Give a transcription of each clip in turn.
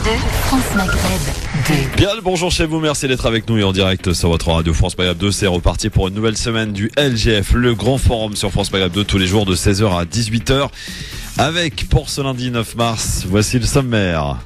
France Maghreb 2. Bien le bonjour chez vous, merci d'être avec nous et en direct sur votre radio France Maghreb 2. C'est reparti pour une nouvelle semaine du LGF, le grand forum sur France Maghreb 2 tous les jours de 16h à 18h. Avec pour ce lundi 9 mars, voici le sommaire.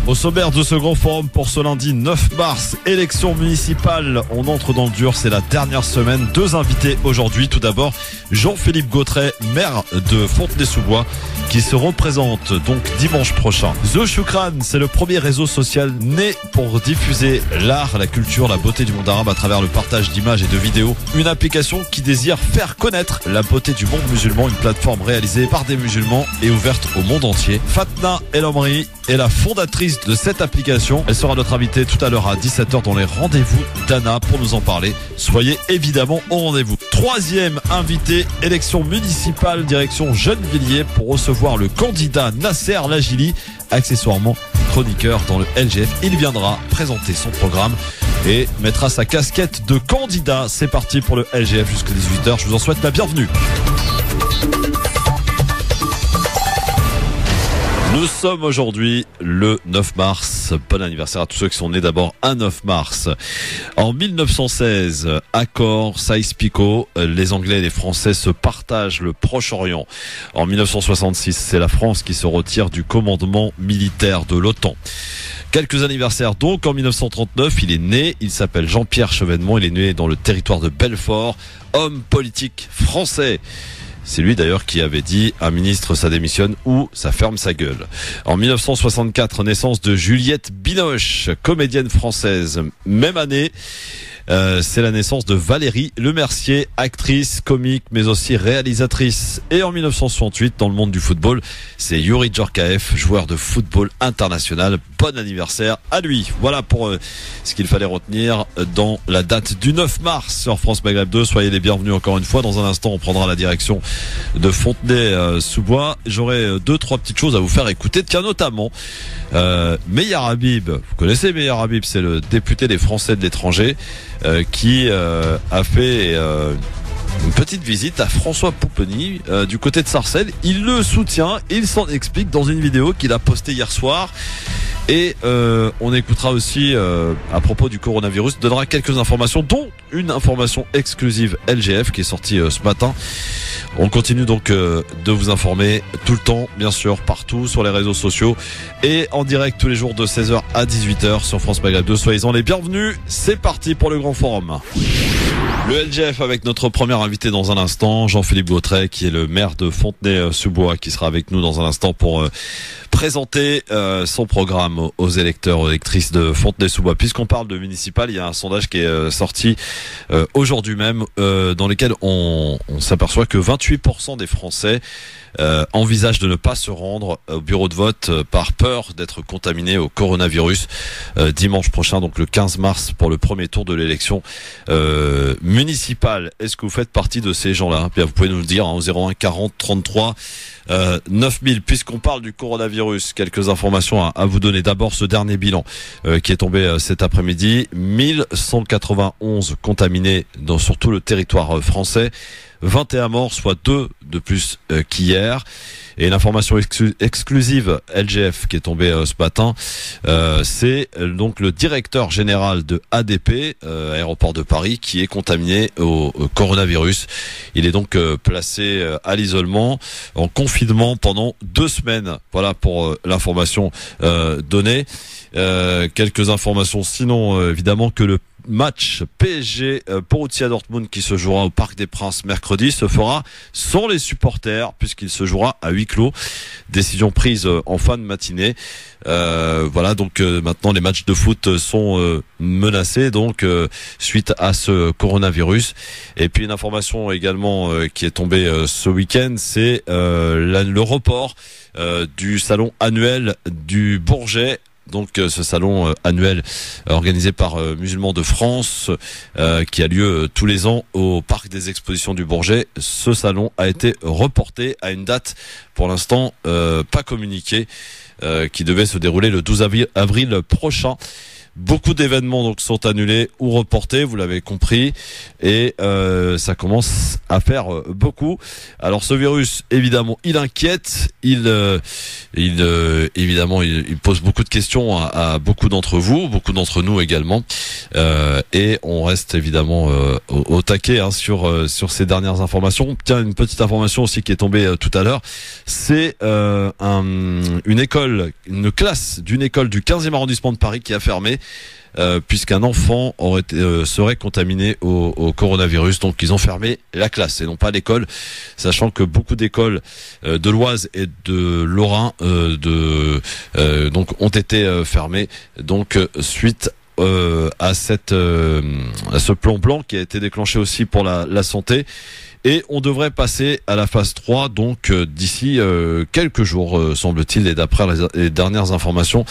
Au sommaire de ce grand forum pour ce lundi 9 mars, élection municipale, on entre dans le dur, c'est la dernière semaine. Deux invités aujourd'hui. Tout d'abord, Jean-Philippe Gautret, maire de Fontenay-sous-Bois, qui se représente donc dimanche prochain. The Choukran, c'est le premier réseau social né pour diffuser l'art, la culture, la beauté du monde arabe à travers le partage d'images et de vidéos. Une application qui désire faire connaître la beauté du monde musulman, une plateforme réalisée par des musulmans et ouverte au monde entier. Fatna El Omri est la fondatrice de cette application. Elle sera notre invitée tout à l'heure à 17h dans les rendez-vous d'Anna pour nous en parler. Soyez évidemment au rendez-vous. Troisième invité, élection municipale direction Gennevilliers pour recevoir le candidat Nasser Lajili, accessoirement chroniqueur dans le LGF. Il viendra présenter son programme et mettra sa casquette de candidat. C'est parti pour le LGF jusqu'à 18h. Je vous en souhaite la bienvenue. Nous sommes aujourd'hui le 9 mars. Bon anniversaire à tous ceux qui sont nés d'abord un 9 mars. En 1916, accord Sykes-Picot, les Anglais et les Français se partagent le Proche-Orient. En 1966, c'est la France qui se retire du commandement militaire de l'OTAN. Quelques anniversaires donc, en 1939, il est né, il s'appelle Jean-Pierre Chevènement, il est né dans le territoire de Belfort, homme politique français. C'est lui d'ailleurs qui avait dit « Un ministre, ça démissionne ou ça ferme sa gueule ». En 1964, naissance de Juliette Binoche, comédienne française. Même année, c'est la naissance de Valérie Lemercier, actrice, comique, mais aussi réalisatrice. Et en 1968, dans le monde du football, c'est Youri Djorkaeff, joueur de football international. Bon anniversaire à lui. Voilà pour ce qu'il fallait retenir dans la date du 9 mars sur France Maghreb 2. Soyez les bienvenus encore une fois. Dans un instant, on prendra la direction de Fontenay-sous-Bois. J'aurai 2-3 petites choses à vous faire écouter. Tiens, notamment Meyer Habib. Vous connaissez Meyer Habib, c'est le député des Français de l'étranger qui a fait une petite visite à François Poupeny du côté de Sarcelles. Il le soutient, il s'en explique dans une vidéo qu'il a postée hier soir. Et on écoutera aussi à propos du coronavirus, donnera quelques informations, dont une information exclusive LGF qui est sortie ce matin. On continue donc de vous informer tout le temps, bien sûr, partout sur les réseaux sociaux et en direct tous les jours de 16h à 18h sur France Maghreb 2. Soyez-en les bienvenus. C'est parti pour le grand forum. Le LGF avec notre premier invité dans un instant, Jean-Philippe Gautret, qui est le maire de Fontenay-sous-Bois, qui sera avec nous dans un instant pour présenter son programme aux électeurs, aux électrices de Fontenay-sous-Bois. Puisqu'on parle de municipal, il y a un sondage qui est sorti aujourd'hui même, dans lequel on s'aperçoit que 28% des Français envisagent de ne pas se rendre au bureau de vote par peur d'être contaminés au coronavirus dimanche prochain, donc le 15 mars pour le premier tour de l'élection municipale. Est-ce que vous faites partie de ces gens-là? Bien, vous pouvez nous le dire au 01 40 33 9000. Puisqu'on parle du coronavirus, quelques informations à vous donner. D'abord, ce dernier bilan qui est tombé cet après-midi. 1191 contaminés sur tout le territoire français. 21 morts, soit 2 de plus qu'hier. Et une information exclusive LGF qui est tombée ce matin, c'est donc le directeur général de ADP, Aéroport de Paris, qui est contaminé au coronavirus. Il est donc placé à l'isolement, en confinement pendant 2 semaines. Voilà pour l'information donnée. Quelques informations sinon, évidemment, que le match PSG Borussia Dortmund qui se jouera au Parc des Princes mercredi se fera sans les supporters puisqu'il se jouera à huis clos. Décision prise en fin de matinée. Voilà, donc maintenant les matchs de foot sont menacés donc suite à ce coronavirus. Et puis une information également qui est tombée ce week-end, c'est le report du salon annuel du Bourget. Donc ce salon annuel organisé par Musulmans de France qui a lieu tous les ans au Parc des Expositions du Bourget. Ce salon a été reporté à une date pour l'instant pas communiquée qui devait se dérouler le 12 avril prochain. Beaucoup d'événements donc sont annulés ou reportés, vous l'avez compris, et ça commence à faire beaucoup. Alors ce virus, évidemment, il inquiète, évidemment, il pose beaucoup de questions à beaucoup d'entre vous, beaucoup d'entre nous également, et on reste évidemment au taquet sur ces dernières informations. Tiens, une petite information aussi qui est tombée tout à l'heure, c'est une classe d'une école du 15e arrondissement de Paris qui a fermé. Puisqu'un enfant serait contaminé au coronavirus, donc ils ont fermé la classe et non pas l'école, sachant que beaucoup d'écoles de l'Oise et de Lorrain donc ont été fermées, donc suite à ce plan blanc qui a été déclenché aussi pour la santé. Et on devrait passer à la phase 3 donc d'ici quelques jours semble-t-il, et d'après les dernières informations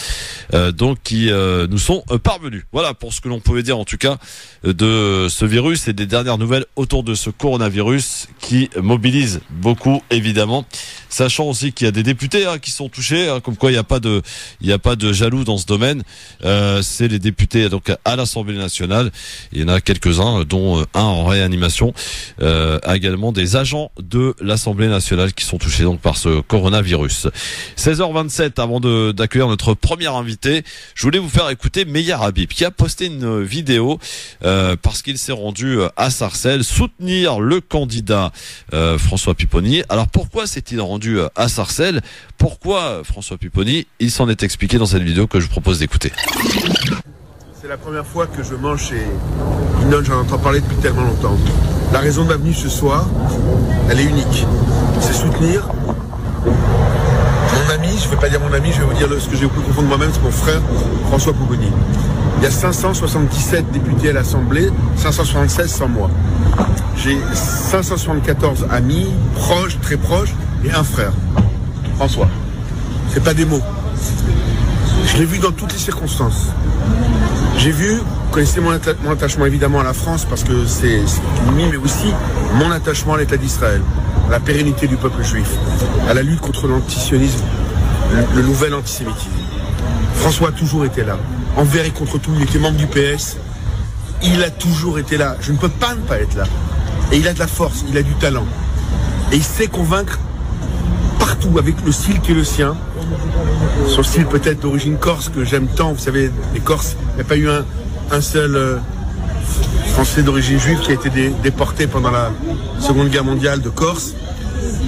donc qui nous sont parvenues. Voilà pour ce que l'on pouvait dire en tout cas de ce virus et des dernières nouvelles autour de ce coronavirus qui mobilise beaucoup évidemment, sachant aussi qu'il y a des députés qui sont touchés, comme quoi il n'y a pas de jaloux dans ce domaine. C'est les députés donc à l'Assemblée nationale, il y en a quelques-uns dont un en réanimation, également des agents de l'Assemblée nationale qui sont touchés donc par ce coronavirus. 16h27, avant d'accueillir notre premier invité, je voulais vous faire écouter Meyer Habib qui a posté une vidéo parce qu'il s'est rendu à Sarcelles soutenir le candidat François Pupponi. Alors pourquoi s'est-il rendu à Sarcelles? Pourquoi François Pupponi? Il s'en est expliqué dans cette vidéo que je vous propose d'écouter. C'est la première fois que je mange chez Linol, j'en entends parler depuis tellement longtemps. La raison de ma venue ce soir, elle est unique. C'est soutenir mon ami, je ne vais pas dire mon ami, je vais vous dire ce que j'ai au plus profond de moi-même, c'est mon frère François Pupponi. Il y a 577 députés à l'Assemblée, 576 sans moi. J'ai 574 amis, proches, très proches, et un frère, François. C'est pas des mots. Je l'ai vu dans toutes les circonstances. J'ai vu, vous connaissez mon attachement évidemment à la France parce que c'est ennemi, mais aussi mon attachement à l'État d'Israël, à la pérennité du peuple juif, à la lutte contre l'antisionisme, le nouvel antisémitisme. François a toujours été là, envers et contre tout. Il était membre du PS, il a toujours été là. Je ne peux pas ne pas être là. Et il a de la force, il a du talent. Et il sait convaincre partout avec le style qui est le sien. Son style peut-être d'origine corse que j'aime tant. Vous savez, les Corses, il n'y a pas eu un seul Français d'origine juive qui a été déporté pendant la Seconde Guerre mondiale de Corse.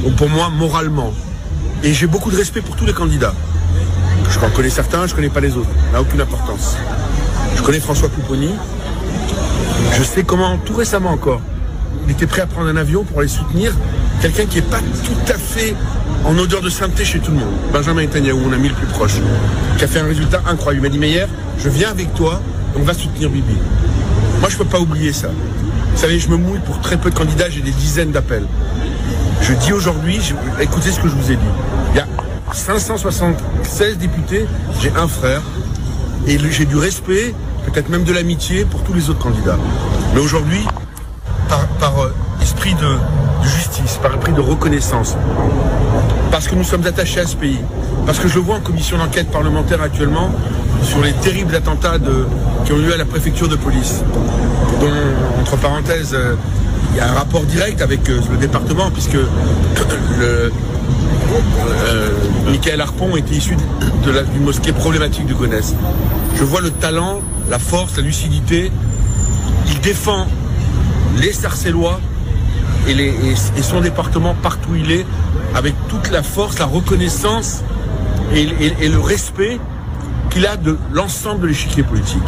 Donc pour moi, moralement. Et j'ai beaucoup de respect pour tous les candidats. Je en connais certains, je ne connais pas les autres. Ça n'a aucune importance. Je connais François Pupponi. Je sais comment, tout récemment encore, il était prêt à prendre un avion pour aller soutenir quelqu'un qui n'est pas tout à fait en odeur de sainteté chez tout le monde. Benjamin Netanyahu, mon ami le plus proche, qui a fait un résultat incroyable. Il m'a dit, Meyer, je viens avec toi, on va soutenir Bibi. Moi, je ne peux pas oublier ça. Vous savez, je me mouille pour très peu de candidats, j'ai des dizaines d'appels. Je dis aujourd'hui, écoutez ce que je vous ai dit. Il y a 576 députés, j'ai un frère, et j'ai du respect, peut-être même de l'amitié pour tous les autres candidats. Mais aujourd'hui, par esprit de justice, par esprit de reconnaissance, parce que nous sommes attachés à ce pays, parce que je le vois en commission d'enquête parlementaire actuellement sur les terribles attentats qui ont eu lieu à la préfecture de police, dont, entre parenthèses, il y a un rapport direct avec le département, puisque Michael Harpon était issu d'une mosquée problématique de Gonesse. Je vois le talent, la force, la lucidité. Il défend les Sarcellois et son département partout où il est, avec toute la force, la reconnaissance et le respect qu'il a de l'ensemble de l'échiquier politique,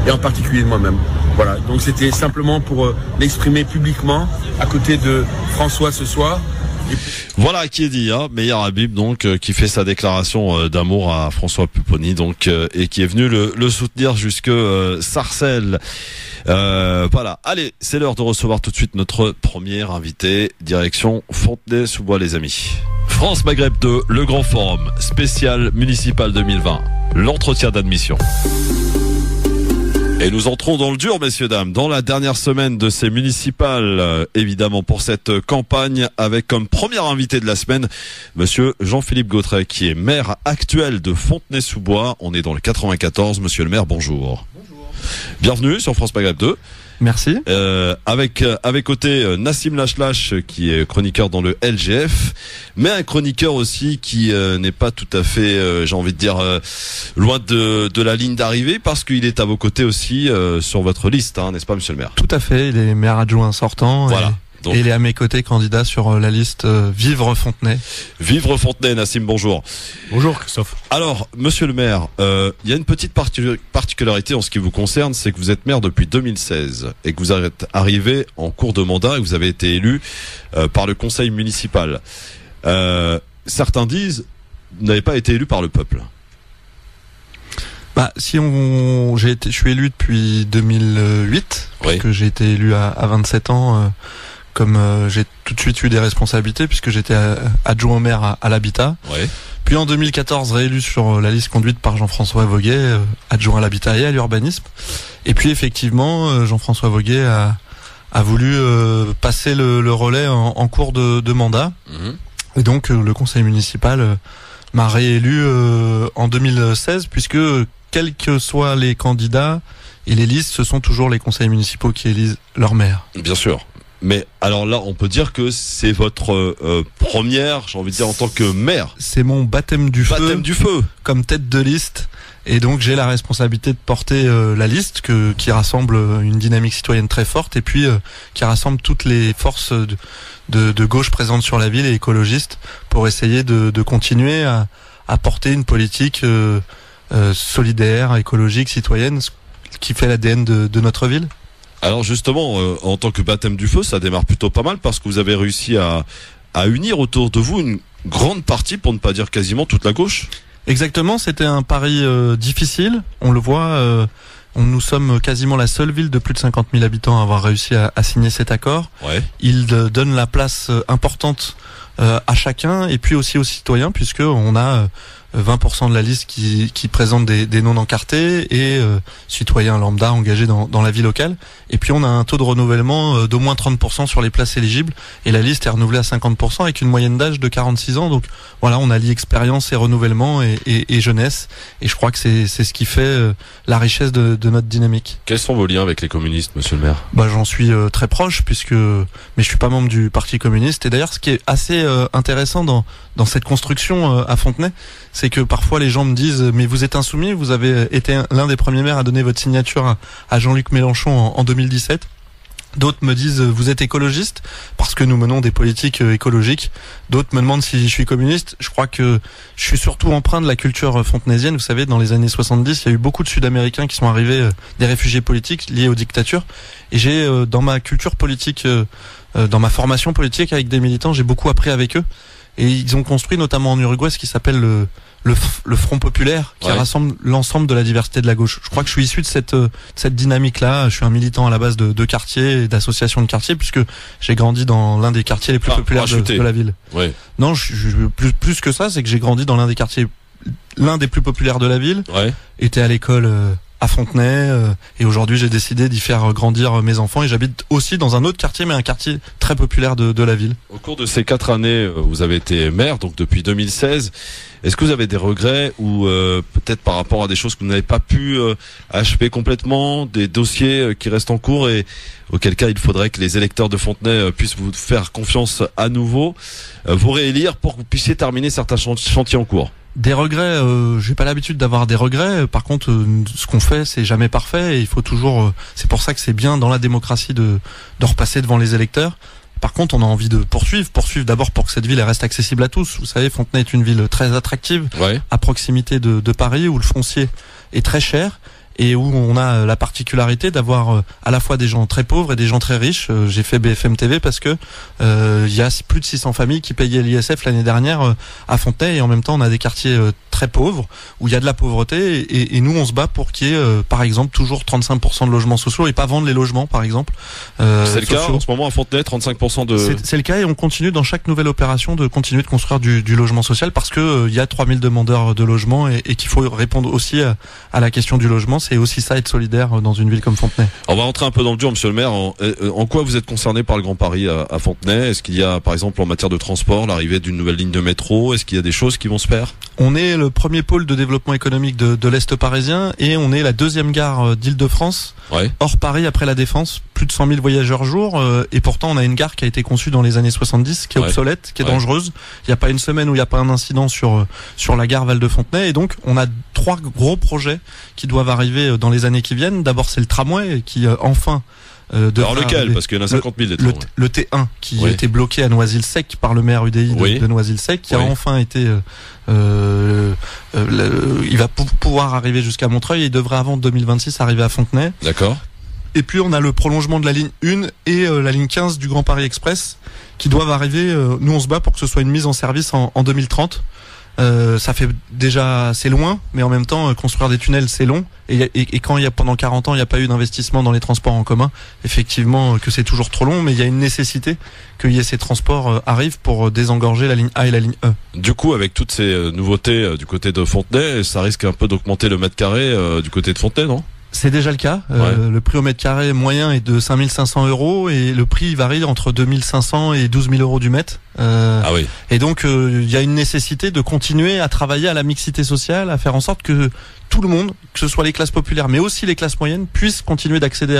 et en particulier de moi-même. Voilà, donc c'était simplement pour l'exprimer publiquement à côté de François ce soir. Voilà qui est dit, Meyer Habib donc qui fait sa déclaration d'amour à François Pupponi donc et qui est venu le soutenir jusque Sarcelles. Voilà, allez, c'est l'heure de recevoir tout de suite notre premier invité, direction Fontenay-sous-Bois les amis. France Maghreb 2, le grand forum spécial municipal 2020, l'entretien d'admission. Et nous entrons dans le dur, messieurs, dames, dans la dernière semaine de ces municipales, évidemment, pour cette campagne, avec comme premier invité de la semaine, monsieur Jean-Philippe Gautret, qui est maire actuel de Fontenay-sous-Bois. On est dans le 94. Monsieur le maire, bonjour. Bonjour. Bienvenue sur France Maghreb 2. Merci. Avec côté Nassim Lachlache, qui est chroniqueur dans le LGF, mais un chroniqueur aussi qui n'est pas tout à fait, j'ai envie de dire, loin de la ligne d'arrivée, parce qu'il est à vos côtés aussi sur votre liste, hein, n'est-ce pas, monsieur le maire? Tout à fait, il est maire adjoint sortant. Voilà. Et il est à mes côtés candidat sur la liste Vivre Fontenay. Vivre Fontenay, Nassim, bonjour. Bonjour Christophe. Alors, monsieur le maire, il y a une petite particularité en ce qui vous concerne, c'est que vous êtes maire depuis 2016 et que vous êtes arrivé en cours de mandat et que vous avez été élu par le conseil municipal. Certains disent, vous n'avez pas été élu par le peuple. Bah, je suis élu depuis 2008, parce que j'ai été élu à 27 ans. Comme j'ai tout de suite eu des responsabilités puisque j'étais adjoint au maire à l'habitat. Ouais. Puis en 2014 réélu sur la liste conduite par Jean-François Voguet, adjoint à l'habitat et à l'urbanisme. Et puis effectivement Jean-François Voguet a voulu passer le relais en cours de mandat. Et donc le conseil municipal m'a réélu en 2016 puisque quels que soient les candidats et les listes, ce sont toujours les conseils municipaux qui élisent leur maire. Bien sûr. Mais alors là, on peut dire que c'est votre première, j'ai envie de dire, en tant que maire. C'est mon baptême du feu. Comme tête de liste. Et donc j'ai la responsabilité de porter la liste qui rassemble une dynamique citoyenne très forte et puis qui rassemble toutes les forces de gauche présentes sur la ville et écologistes pour essayer de continuer à porter une politique solidaire, écologique, citoyenne, qui fait l'ADN de notre ville. Alors justement, en tant que baptême du feu, ça démarre plutôt pas mal parce que vous avez réussi à unir autour de vous une grande partie, pour ne pas dire quasiment toute la gauche. Exactement, c'était un pari difficile. On le voit, nous sommes quasiment la seule ville de plus de 50 000 habitants à avoir réussi à signer cet accord. Ouais. Il donne la place importante à chacun et puis aussi aux citoyens puisque on a 20% de la liste qui présente des non encartés et citoyens lambda engagés dans la vie locale. Et puis on a un taux de renouvellement d'au moins 30% sur les places éligibles et la liste est renouvelée à 50% avec une moyenne d'âge de 46 ans. Donc voilà, on allie expérience et renouvellement et jeunesse. Et je crois que c'est ce qui fait la richesse de notre dynamique. Quels sont vos liens avec les communistes, monsieur le maire? Bah, j'en suis très proche mais je suis pas membre du Parti communiste. Et d'ailleurs, ce qui est assez intéressant dans cette construction à Fontenay, c'est que parfois les gens me disent mais vous êtes insoumis, vous avez été l'un des premiers maires à donner votre signature à Jean-Luc Mélenchon en 2017. D'autres me disent vous êtes écologiste parce que nous menons des politiques écologiques. D'autres me demandent si je suis communiste. Je crois que je suis surtout empreint de la culture fontenaisienne. Vous savez, dans les années 70, il y a eu beaucoup de Sud-Américains qui sont arrivés, des réfugiés politiques liés aux dictatures. Et j'ai dans ma culture politique, dans ma formation politique avec des militants, j'ai beaucoup appris avec eux. Et ils ont construit notamment en Uruguay ce qui s'appelle le Front Populaire qui rassemble l'ensemble de la diversité de la gauche. Je crois que je suis issu de cette dynamique-là. Je suis un militant à la base de quartier et d'associations de quartier puisque j'ai grandi dans l'un des quartiers les plus populaires de la ville. Ouais. Non, plus que ça, c'est que j'ai grandi dans l'un des plus populaires de la ville. Ouais. Était à l'école à Fontenay et aujourd'hui j'ai décidé d'y faire grandir mes enfants et j'habite aussi dans un autre quartier mais un quartier très populaire de la ville. Au cours de ces 4 années, vous avez été maire donc depuis 2016. Est-ce que vous avez des regrets ou peut-être par rapport à des choses que vous n'avez pas pu achever complètement, des dossiers qui restent en cours et auquel cas il faudrait que les électeurs de Fontenay puissent vous faire confiance à nouveau, vous réélire pour que vous puissiez terminer certains chantiers en cours? Des regrets, j'ai pas l'habitude d'avoir des regrets. Par contre, ce qu'on fait, c'est jamais parfait et il faut toujours. C'est pour ça que c'est bien dans la démocratie de repasser devant les électeurs. Par contre, on a envie de poursuivre d'abord pour que cette ville reste accessible à tous. Vous savez, Fontenay est une ville très attractive, à proximité de Paris, où le foncier est très cher. Et où on a la particularité d'avoir à la fois des gens très pauvres et des gens très riches. J'ai fait BFM TV parce que il y a plus de 600 familles qui payaient l'ISF l'année dernière à Fontenay et en même temps on a des quartiers très très pauvres, où il y a de la pauvreté, et nous on se bat pour qu'il y ait par exemple toujours 35% de logements sociaux et pas vendre les logements par exemple. C'est le cas en ce moment à Fontenay, 35% de... C'est le cas, et on continue dans chaque nouvelle opération de continuer de construire du logement social, parce que il y a 3000 demandeurs de logement, et qu'il faut répondre aussi à la question du logement. C'est aussi ça, être solidaire dans une ville comme Fontenay. On va rentrer un peu dans le dur, monsieur le maire. En quoi vous êtes concerné par le Grand Paris à Fontenay? Est-ce qu'il y a, par exemple, en matière de transport, l'arrivée d'une nouvelle ligne de métro? Est-ce qu'il y a des choses qui vont se faire? On est le premier pôle de développement économique de l'Est parisien, et on est la deuxième gare d'Île-de-France, hors Paris, après la Défense. Plus de 100 000 voyageurs jour, et pourtant on a une gare qui a été conçue dans les années 70, qui est obsolète, qui est dangereuse. Il n'y a pas une semaine où il n'y a pas un incident sur la gare Val-de-Fontenay, et donc on a 3 gros projets qui doivent arriver dans les années qui viennent. D'abord, c'est le tramway qui enfin... Alors lequel? Parce qu'il y en a 50 000 des tramways. Le T1 qui a été bloqué à Noisy-le-Sec par le maire UDI de Noisy-le-Sec, qui a enfin été... il va pouvoir arriver jusqu'à Montreuil, et il devrait avant 2026 arriver à Fontenay. D'accord. Et puis on a le prolongement de la ligne 1 et la ligne 15 du Grand Paris Express qui doivent arriver. Nous on se bat pour que ce soit une mise en service en 2030. Ça fait déjà, c'est loin, mais en même temps construire des tunnels c'est long, et quand il y a pendant 40 ans il n'y a pas eu d'investissement dans les transports en commun, effectivement que c'est toujours trop long, mais il y a une nécessité qu'il y ait ces transports arrivent pour désengorger la ligne A et la ligne E. Du coup, avec toutes ces nouveautés du côté de Fontenay, ça risque un peu d'augmenter le mètre carré du côté de Fontenay, non? C'est déjà le cas. Le prix au mètre carré moyen est de 5 500 €, et le prix varie entre 2 500 et 12 000 € du mètre. Et donc il y a une nécessité de continuer à travailler à la mixité sociale, à faire en sorte que tout le monde, que ce soit les classes populaires mais aussi les classes moyennes, puissent continuer d'accéder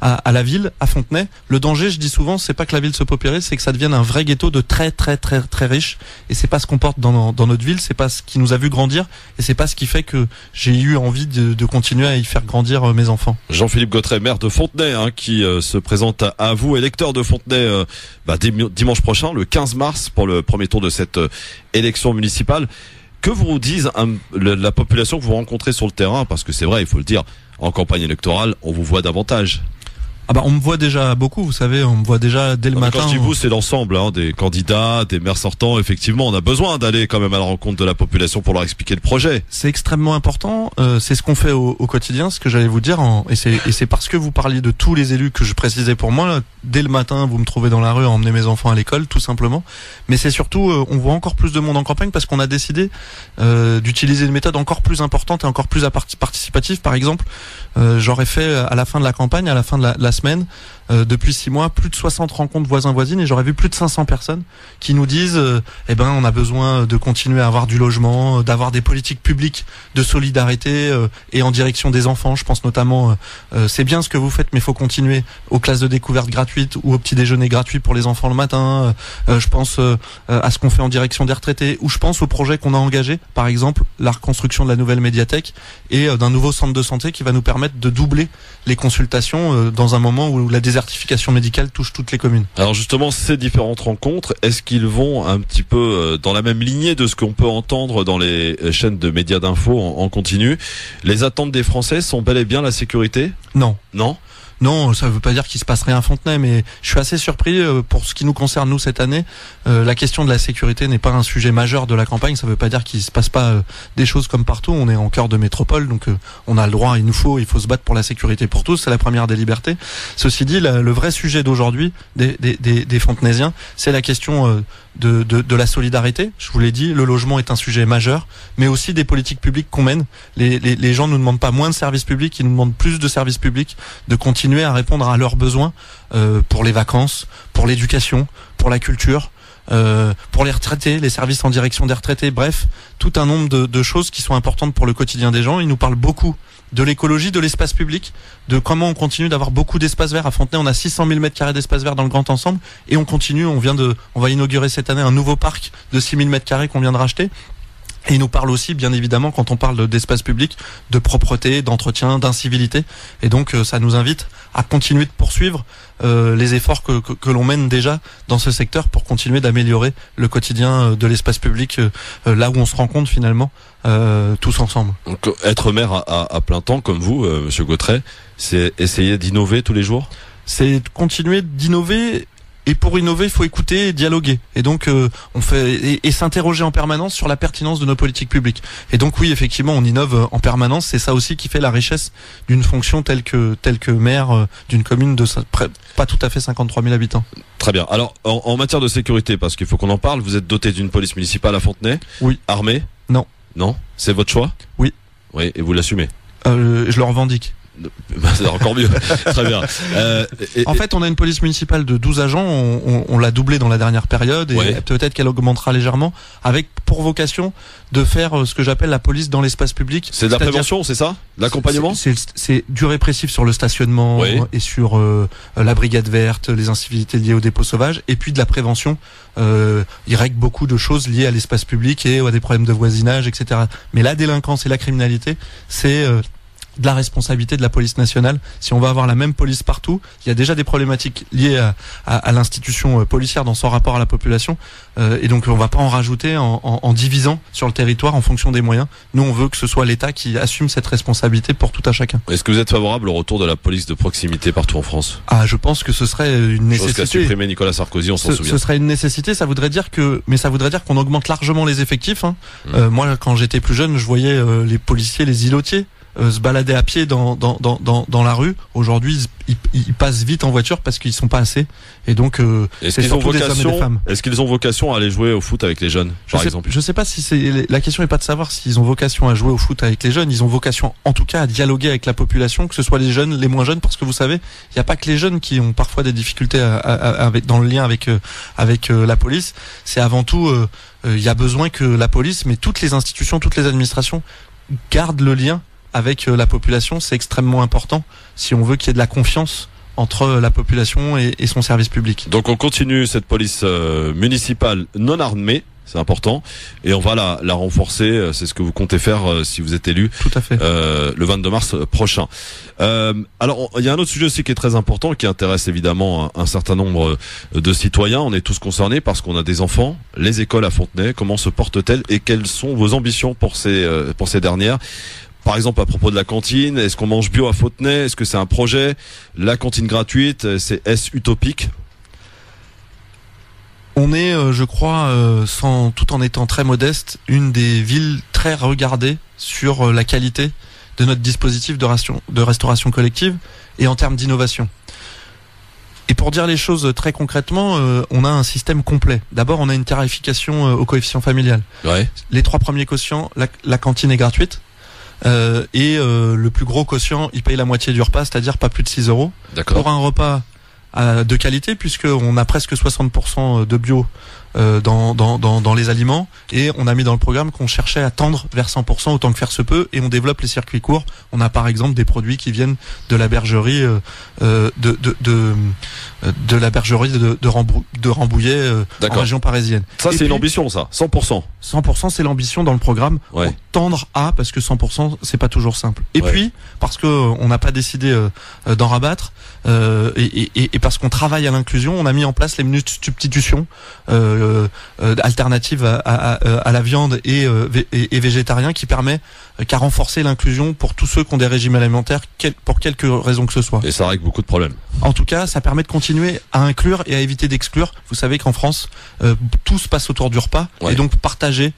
à la ville, à Fontenay. Le danger, je dis souvent, c'est pas que la ville se paupérise, c'est que ça devienne un vrai ghetto de très très très très riches, et c'est pas ce qu'on porte dans notre ville, c'est pas ce qui nous a vu grandir, et c'est pas ce qui fait que j'ai eu envie de continuer à y faire grandir mes enfants. Jean-Philippe Gautret, maire de Fontenay, qui se présente à vous, électeur de Fontenay, dimanche prochain, le 15 mars, pour le premier tour de cette élection municipale. Que vous disent la population que vous rencontrez sur le terrain? Parce que c'est vrai, il faut le dire, en campagne électorale, on vous voit davantage. On me voit déjà beaucoup, vous savez, on me voit déjà dès le matin. Quand je dis vous, c'est l'ensemble des candidats, des maires sortants. Effectivement, on a besoin d'aller quand même à la rencontre de la population pour leur expliquer le projet. C'est extrêmement important, c'est ce qu'on fait au quotidien, ce que j'allais vous dire, et c'est parce que vous parliez de tous les élus que je précisais pour moi. Dès le matin, vous me trouvez dans la rue à emmener mes enfants à l'école, tout simplement. Mais c'est surtout, on voit encore plus de monde en campagne, parce qu'on a décidé d'utiliser une méthode encore plus importante et encore plus participative. Par exemple, j'aurais fait à la fin de la campagne, à la fin de la semaine, depuis 6 mois, plus de 60 rencontres voisins-voisines, et j'aurais vu plus de 500 personnes qui nous disent on a besoin de continuer à avoir du logement, d'avoir des politiques publiques de solidarité et en direction des enfants. Je pense notamment, c'est bien ce que vous faites, mais il faut continuer aux classes de découverte gratuites ou au petit déjeuner gratuit pour les enfants le matin. Je pense à ce qu'on fait en direction des retraités, ou je pense au projet qu'on a engagé, par exemple la reconstruction de la nouvelle médiathèque et d'un nouveau centre de santé qui va nous permettre de doubler les consultations dans un moment où la désertification médicale touche toutes les communes. Alors justement, ces différentes rencontres, est-ce qu'ils vont un petit peu dans la même lignée de ce qu'on peut entendre dans les chaînes de médias d'info en continu? Les attentes des Français sont bel et bien la sécurité? Non. Non? Non, ça veut pas dire qu'il se passe rien à Fontenay, mais je suis assez surpris pour ce qui nous concerne nous cette année. La question de la sécurité n'est pas un sujet majeur de la campagne. Ça veut pas dire qu'il se passe pas des choses comme partout. On est en cœur de métropole, donc on a le droit, il faut se battre pour la sécurité pour tous. C'est la première des libertés. Ceci dit, le vrai sujet d'aujourd'hui des Fontenaisiens, c'est la question de la solidarité. Je vous l'ai dit, le logement est un sujet majeur, mais aussi des politiques publiques qu'on mène. Les gens nous demandent pas moins de services publics, ils nous demandent plus de services publics, de continuer à répondre à leurs besoins pour les vacances, pour l'éducation, pour la culture, pour les retraités, les services en direction des retraités, bref, tout un nombre de choses qui sont importantes pour le quotidien des gens. Ils nous parlent beaucoup de l'écologie, de l'espace public, de comment on continue d'avoir beaucoup d'espace vert. À Fontenay, on a 600 000 m² d'espace vert dans le grand ensemble, et on continue, on va inaugurer cette année un nouveau parc de 6 000 m² qu'on vient de racheter. Et il nous parle aussi, bien évidemment, quand on parle d'espace public, de propreté, d'entretien, d'incivilité. Et donc, ça nous invite à continuer de poursuivre les efforts que l'on mène déjà dans ce secteur pour continuer d'améliorer le quotidien de l'espace public, là où on se rencontre finalement tous ensemble. Donc, être maire à plein temps, comme vous, Monsieur Gautret, c'est essayer d'innover tous les jours? C'est continuer d'innover Et pour innover, il faut écouter et dialoguer. Et donc, on fait et s'interroger en permanence sur la pertinence de nos politiques publiques. Et donc, oui, effectivement, on innove en permanence. C'est ça aussi qui fait la richesse d'une fonction telle que maire d'une commune de pas tout à fait 53 000 habitants. Très bien. Alors, en matière de sécurité, parce qu'il faut qu'on en parle, vous êtes doté d'une police municipale à Fontenay? Oui. Armée? Non. Non? C'est votre choix? Oui. Oui, et vous l'assumez? Je le revendique. C'est encore mieux. Très bien. En fait, on a une police municipale de 12 agents, on l'a doublée dans la dernière période et ouais. Peut-être qu'elle augmentera légèrement, avec pour vocation de faire ce que j'appelle la police dans l'espace public. C'est de la prévention, c'est ça? L'accompagnement? C'est du répressif sur le stationnement, oui. Et sur la brigade verte, les incivilités liées au dépôt sauvage, et puis de la prévention. Il règle beaucoup de choses liées à l'espace public et à des problèmes de voisinage, etc. Mais la délinquance et la criminalité, c'est de la responsabilité de la police nationale. Si on va avoir la même police partout, il y a déjà des problématiques liées à l'institution policière dans son rapport à la population, et donc on va pas en rajouter en divisant sur le territoire en fonction des moyens. Nous, on veut que ce soit l'État qui assume cette responsabilité pour tout à chacun. Est-ce que vous êtes favorable au retour de la police de proximité partout en France? Je pense que ce serait une nécessité. Chose qu'a supprimé Nicolas Sarkozy, on s'en souvient. Ce serait une nécessité. Ça voudrait dire qu'on augmente largement les effectifs. Moi, quand j'étais plus jeune, je voyais les policiers, les îlotiers se balader à pied dans la rue. Aujourd'hui, ils passent vite en voiture parce qu'ils sont pas assez. Et donc, c'est surtout des hommes et des femmes. Est-ce qu'ils ont vocation à aller jouer au foot avec les jeunes, par exemple? Je sais pas si la question est pas de savoir s'ils ont vocation à jouer au foot avec les jeunes. Ils ont vocation, en tout cas, à dialoguer avec la population, que ce soit les jeunes, les moins jeunes, parce que vous savez, il n'y a pas que les jeunes qui ont parfois des difficultés dans le lien avec la police. C'est avant tout, il y a besoin que la police, mais toutes les institutions, toutes les administrations gardent le lien avec la population. C'est extrêmement important si on veut qu'il y ait de la confiance entre la population et son service public. Donc on continue cette police municipale non armée, c'est important, et on va la renforcer. C'est ce que vous comptez faire si vous êtes élu. Tout à fait. Le 22 mars prochain. Alors il y a un autre sujet aussi qui est très important, qui intéresse évidemment un certain nombre de citoyens. On est tous concernés parce qu'on a des enfants. Les écoles à Fontenay, comment se portent-elles et quelles sont vos ambitions pour ces dernières? Par exemple, à propos de la cantine, est-ce qu'on mange bio à Fontenay? Est-ce que c'est un projet? La cantine gratuite, est-ce utopique? On est, je crois, tout en étant très modeste, une des villes très regardées sur la qualité de notre dispositif de restauration collective et en termes d'innovation. Et pour dire les choses très concrètement, on a un système complet. D'abord, on a une tarification au coefficient familial. Ouais. Les 3 premiers quotients, la cantine est gratuite. Le plus gros quotient, il paye la moitié du repas, c'est-à-dire pas plus de 6 €. D'accord. Pour un repas de qualité, puisqu'on a presque 60% de bio dans les aliments, et on a mis dans le programme qu'on cherchait à tendre vers 100% autant que faire se peut, et on développe les circuits courts. On a par exemple des produits qui viennent de la bergerie de la bergerie de Rambouillet en région parisienne. Ça, c'est une ambition, ça, 100%. 100%, c'est l'ambition dans le programme. Ouais. Tendre à, parce que 100%, c'est pas toujours simple. Et ouais. Puis, parce que on n'a pas décidé d'en rabattre, et parce qu'on travaille à l'inclusion, on a mis en place les menus de substitution alternatives à la viande et végétarien, qui a renforcé l'inclusion pour tous ceux qui ont des régimes alimentaires, pour quelque raison que ce soit. Et ça règle beaucoup de problèmes. En tout cas, ça permet de continuer à inclure et à éviter d'exclure. Vous savez qu'en France, tout se passe autour du repas, ouais. Et donc partager,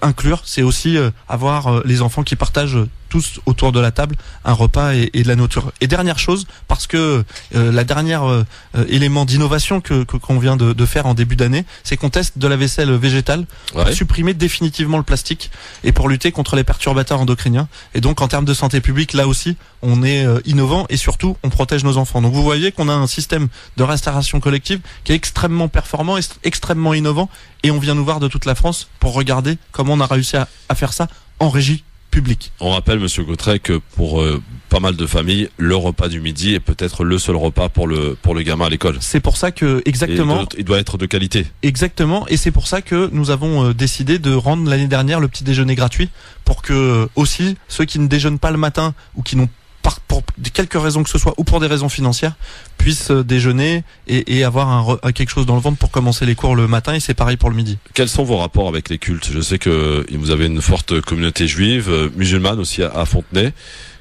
inclure, c'est aussi avoir les enfants qui partagent tous autour de la table un repas et de la nourriture. Et dernière chose, parce que la dernière élément d'innovation qu'on vient de faire en début d'année, c'est qu'on teste de la vaisselle végétale, ouais. Pour supprimer définitivement le plastique et pour lutter contre les perturbateurs endocriniens. Et donc en termes de santé publique, là aussi, on est innovant et surtout on protège nos enfants. Donc vous voyez qu'on a un système de restauration collective qui est extrêmement performant, extrêmement innovant, et on vient nous voir de toute la France pour regarder comment on a réussi à faire ça en régie public. On rappelle, Monsieur Gautret, que pour pas mal de familles, le repas du midi est peut-être le seul repas pour le gamin à l'école. C'est pour ça que, exactement, il doit être de qualité. Exactement, et c'est pour ça que nous avons décidé de rendre l'année dernière le petit déjeuner gratuit, pour que aussi ceux qui ne déjeunent pas le matin ou qui n'ont pour quelques raisons que ce soit, ou pour des raisons financières, puissent déjeuner et avoir quelque chose dans le ventre pour commencer les cours le matin, et c'est pareil pour le midi. Quels sont vos rapports avec les cultes? Je sais que vous avez une forte communauté juive, musulmane aussi à Fontenay.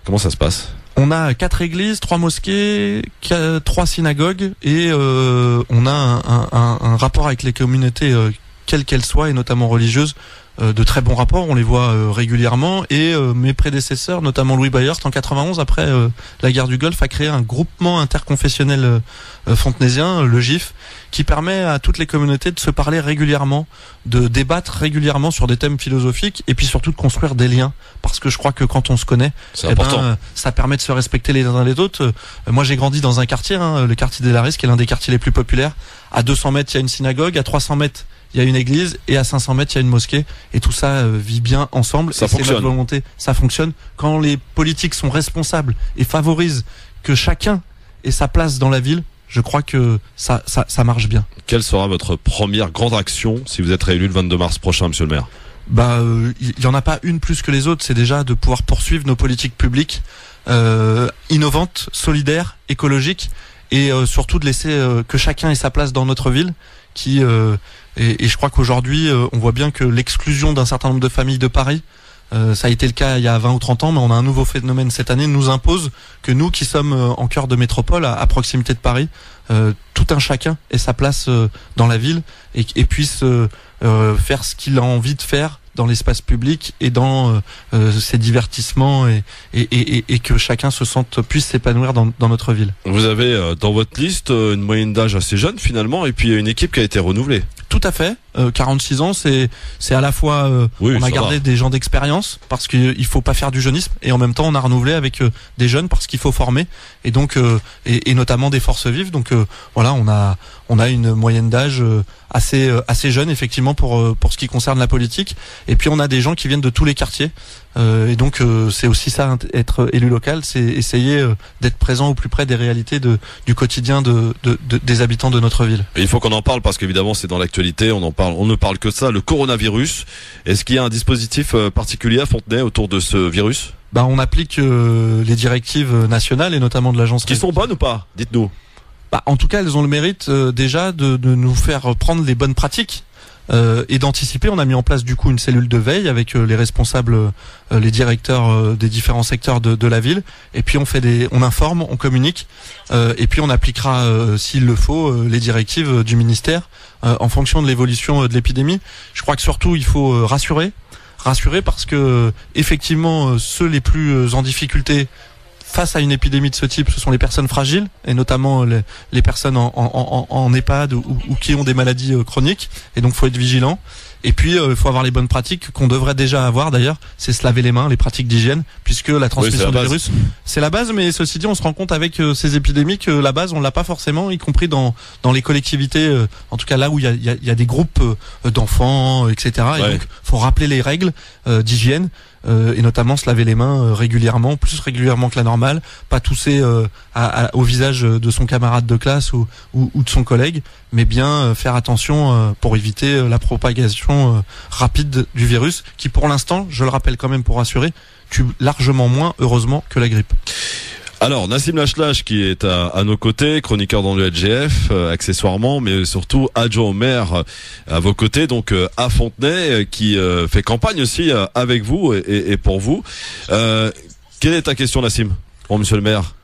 Comment ça se passe? On a 4 églises, 3 mosquées, 3 synagogues et on a un rapport avec les communautés quelles qu'elles soient et notamment religieuses, de très bons rapports, on les voit régulièrement et mes prédécesseurs, notamment Louis Bayerst en 91 après la guerre du Golfe, a créé un groupement interconfessionnel fontenaisien, le GIF, qui permet à toutes les communautés de se parler régulièrement, de débattre régulièrement sur des thèmes philosophiques et puis surtout de construire des liens, parce que je crois que quand on se connaît, ça permet de se respecter les uns les autres. Moi j'ai grandi dans un quartier, le quartier des Larisses, qui est l'un des quartiers les plus populaires. À 200 mètres il y a une synagogue, à 300 mètres il y a une église et à 500 mètres il y a une mosquée, et tout ça vit bien ensemble. Ça fonctionne. C'est notre volonté, ça fonctionne. Quand les politiques sont responsables et favorisent que chacun ait sa place dans la ville, je crois que ça marche bien. Quelle sera votre première grande action si vous êtes réélu le 22 mars prochain, monsieur le maire? Il y en a pas une plus que les autres, c'est déjà de pouvoir poursuivre nos politiques publiques innovantes, solidaires, écologiques, et surtout de laisser que chacun ait sa place dans notre ville, et je crois qu'aujourd'hui on voit bien que l'exclusion d'un certain nombre de familles de Paris, ça a été le cas il y a 20 ou 30 ans, mais on a un nouveau phénomène cette année, nous impose que nous qui sommes en cœur de métropole, à proximité de Paris, tout un chacun ait sa place dans la ville et puisse faire ce qu'il a envie de faire dans l'espace public et dans ses divertissements, et que chacun puisse s'épanouir dans notre ville. Vous avez dans votre liste une moyenne d'âge assez jeune finalement, et puis une équipe qui a été renouvelée. Tout à fait. 46 ans, c'est à la fois on a gardé des gens d'expérience parce qu'il faut pas faire du jeunisme, et en même temps on a renouvelé avec des jeunes parce qu'il faut former, et donc et notamment des forces vives. Donc voilà, on a une moyenne d'âge assez jeune effectivement pour ce qui concerne la politique, et puis on a des gens qui viennent de tous les quartiers, et donc c'est aussi ça, être élu local, c'est essayer d'être présent au plus près des réalités du quotidien des habitants de notre ville. Et il faut qu'on en parle parce qu'évidemment c'est dans l'actualité, on ne parle que de ça, le coronavirus. Est-ce qu'il y a un dispositif particulier à Fontenay autour de ce virus? On applique les directives nationales et notamment de l'agence. Qui sont bonnes ou pas? Dites-nous. En tout cas, elles ont le mérite déjà de nous faire prendre les bonnes pratiques et d'anticiper. On a mis en place du coup une cellule de veille avec les responsables, les directeurs des différents secteurs de la ville. Et puis on informe, on communique, et puis on appliquera s'il le faut les directives du ministère en fonction de l'évolution de l'épidémie. Je crois que surtout il faut rassurer parce que effectivement ceux les plus en difficulté face à une épidémie de ce type, ce sont les personnes fragiles, et notamment les personnes en EHPAD ou qui ont des maladies chroniques, et donc faut être vigilant. Et puis il faut avoir les bonnes pratiques qu'on devrait déjà avoir d'ailleurs, c'est se laver les mains, les pratiques d'hygiène, puisque la transmission du virus, c'est la base. Mais ceci dit, on se rend compte avec ces épidémies que la base on l'a pas forcément, y compris dans les collectivités, en tout cas là où il y a des groupes d'enfants, etc. Et donc faut rappeler les règles d'hygiène. Et notamment se laver les mains régulièrement, plus régulièrement que la normale, pas tousser au visage de son camarade de classe ou de son collègue, mais bien faire attention pour éviter la propagation rapide du virus, qui pour l'instant, je le rappelle quand même pour rassurer, tue largement moins, heureusement, que la grippe. Alors, Nassim Lachlach qui est à nos côtés, chroniqueur dans le LGF, accessoirement, mais surtout adjoint au maire à vos côtés, donc à Fontenay, qui fait campagne aussi avec vous et pour vous. Quelle est ta question, Nassim, pour monsieur le maire?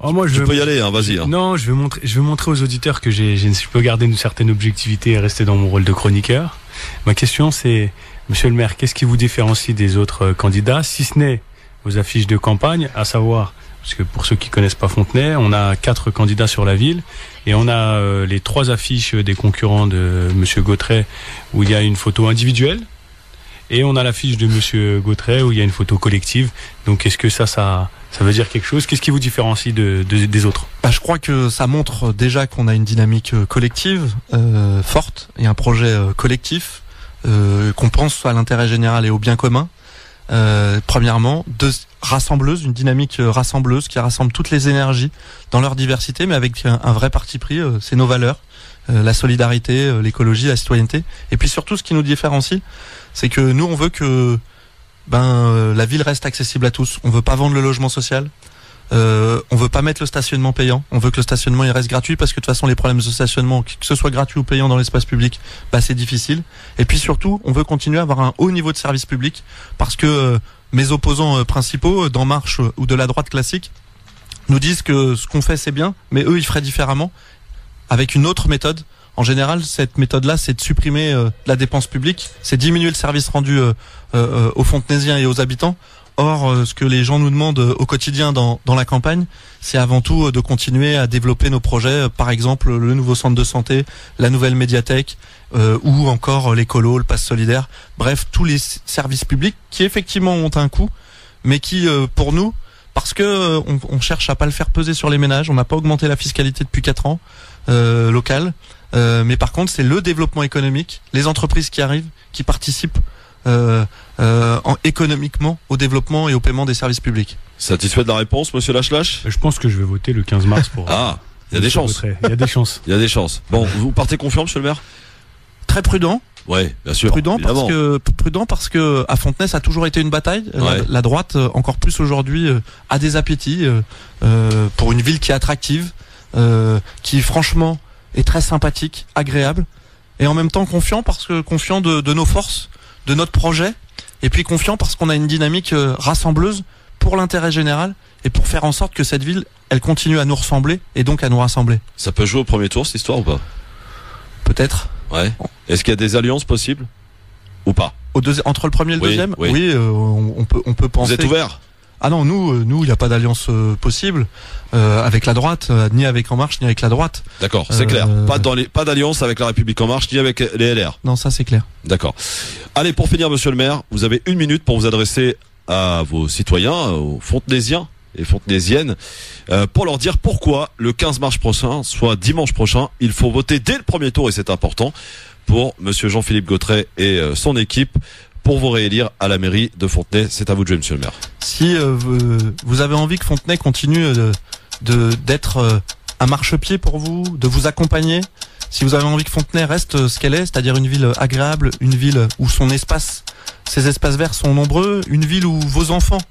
Tu peux y aller, vas-y. Non, je veux montrer aux auditeurs que je peux garder une certaine objectivité et rester dans mon rôle de chroniqueur. Ma question, c'est, monsieur le maire, qu'est-ce qui vous différencie des autres candidats, si ce n'est vos affiches de campagne, à savoir... Parce que pour ceux qui connaissent pas Fontenay, on a 4 candidats sur la ville, et on a les 3 affiches des concurrents de monsieur Gautret où il y a une photo individuelle, et on a l'affiche de monsieur Gautret où il y a une photo collective. Donc est-ce que ça veut dire quelque chose? Qu'est-ce qui vous différencie des autres? Je crois que ça montre déjà qu'on a une dynamique collective forte, et un projet collectif, qu'on pense à l'intérêt général et au bien commun. Premièrement, une dynamique rassembleuse qui rassemble toutes les énergies dans leur diversité, mais avec un vrai parti pris, c'est nos valeurs, la solidarité, l'écologie, la citoyenneté. Et puis surtout, ce qui nous différencie, c'est que nous, on veut que la ville reste accessible à tous. On veut pas vendre le logement social. On veut pas mettre le stationnement payant. On veut que le stationnement il reste gratuit, parce que de toute façon les problèmes de stationnement, que ce soit gratuit ou payant dans l'espace public, c'est difficile. Et puis surtout, on veut continuer à avoir un haut niveau de service public, parce que mes opposants principaux d'En Marche ou de la droite classique nous disent que ce qu'on fait c'est bien, mais eux ils feraient différemment, avec une autre méthode. En général, cette méthode-là, c'est de supprimer la dépense publique, c'est diminuer le service rendu aux Fontenaisiens et aux habitants. Or, ce que les gens nous demandent au quotidien dans la campagne, c'est avant tout de continuer à développer nos projets, par exemple le nouveau centre de santé, la nouvelle médiathèque, ou encore l'écolo, le pass solidaire. Bref, tous les services publics qui effectivement ont un coût, mais qui, pour nous, parce que on cherche à pas le faire peser sur les ménages, on n'a pas augmenté la fiscalité depuis 4 ans locale. Mais par contre, c'est le développement économique, les entreprises qui arrivent, qui participent économiquement au développement et au paiement des services publics. Satisfait de la réponse, monsieur Lachelach? Je pense que je vais voter le 15 mars pour... Ah, il y a des chances. Il y a des chances. Il y a des chances. Bon, vous partez confiant, monsieur le maire? Très prudent. Ouais, bien sûr. Prudent parce que à Fontenay, ça a toujours été une bataille. Ouais. La droite, encore plus aujourd'hui, a des appétits pour une ville qui est attractive, qui franchement est très sympathique, agréable, et en même temps confiant de nos forces, de notre projet, et puis confiant parce qu'on a une dynamique rassembleuse pour l'intérêt général et pour faire en sorte que cette ville, elle continue à nous ressembler et donc à nous rassembler. Ça peut jouer au premier tour, cette histoire, ou pas? Peut-être. Ouais. Est-ce qu'il y a des alliances possibles ou pas? Entre le premier et le deuxième, oui. On peut penser. Vous êtes ouvert? Ah non, nous, il n'y a pas d'alliance possible avec la droite, ni avec En Marche, ni avec la droite. D'accord, c'est clair. Pas d'alliance avec la République En Marche, ni avec les LR. Non, ça c'est clair. D'accord. Allez, pour finir, monsieur le maire, vous avez 1 minute pour vous adresser à vos citoyens, aux Fontenaisiens et Fontenaisiennes, pour leur dire pourquoi le 15 mars prochain, soit dimanche prochain, il faut voter dès le premier tour, et c'est important, pour monsieur Jean-Philippe Gautret et son équipe, pour vous réélire à la mairie de Fontenay. C'est à vous de jouer, monsieur le maire. Si vous avez envie que Fontenay continue d'être un marchepied pour vous, de vous accompagner, si vous avez envie que Fontenay reste ce qu'elle est, c'est-à-dire une ville agréable, une ville où ses espaces verts sont nombreux, une ville où vos enfants,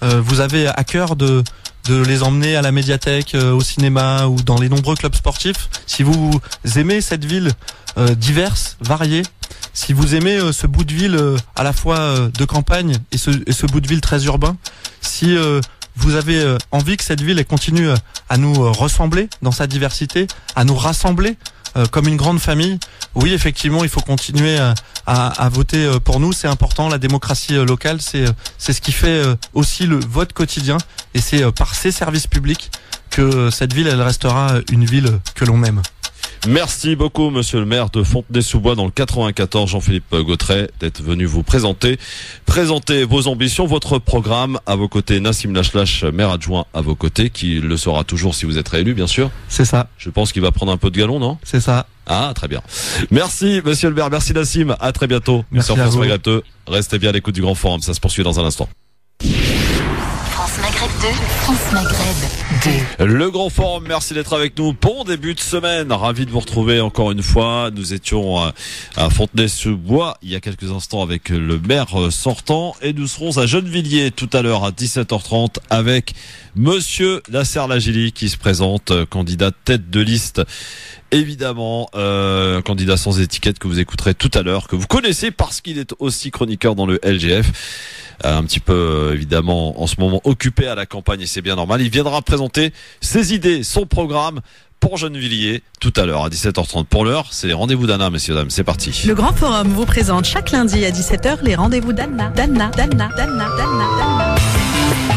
vous avez à cœur de les emmener à la médiathèque, au cinéma ou dans les nombreux clubs sportifs, si vous aimez cette ville diverse, variée, si vous aimez ce bout de ville à la fois de campagne et ce bout de ville très urbain, si vous avez envie que cette ville continue à nous ressembler dans sa diversité, à nous rassembler comme une grande famille, oui, effectivement, il faut continuer à voter pour nous. C'est important. La démocratie locale, c'est ce qui fait aussi le vote quotidien, et c'est par ces services publics que cette ville, elle restera une ville que l'on aime. Merci beaucoup, monsieur le maire de Fontenay-sous-Bois dans le 94, Jean-Philippe Gautret, d'être venu vous présenter vos ambitions, votre programme. À vos côtés, Nassim Lachelach, maire adjoint à vos côtés, qui le sera toujours si vous êtes réélu, bien sûr. C'est ça. Je pense qu'il va prendre un peu de galon, non? C'est ça. Ah, très bien. Merci, monsieur le maire. Merci, Nassim. À très bientôt. Merci sur à France vous. Maghreb 2. Restez bien à l'écoute du Grand Forum. Ça se poursuit dans un instant. France Maghreb 2, France Maghreb 2. Le Grand Forum, merci d'être avec nous. Bon début de semaine, ravi de vous retrouver encore une fois. Nous étions à Fontenay-sous-Bois il y a quelques instants avec le maire sortant, et nous serons à Gennevilliers tout à l'heure à 17h30 avec monsieur Nasser Lajili qui se présente, candidat tête de liste. Évidemment, candidat sans étiquette que vous écouterez tout à l'heure, que vous connaissez parce qu'il est aussi chroniqueur dans le LGF. Un petit peu, évidemment, en ce moment occupé à la campagne, et c'est bien normal. Il viendra présenter ses idées, son programme pour Gennevilliers tout à l'heure à 17h30. Pour l'heure, c'est les rendez-vous d'Anna, messieurs, dames. C'est parti. Le Grand Forum vous présente chaque lundi à 17h les rendez-vous d'Anna. D'Anna.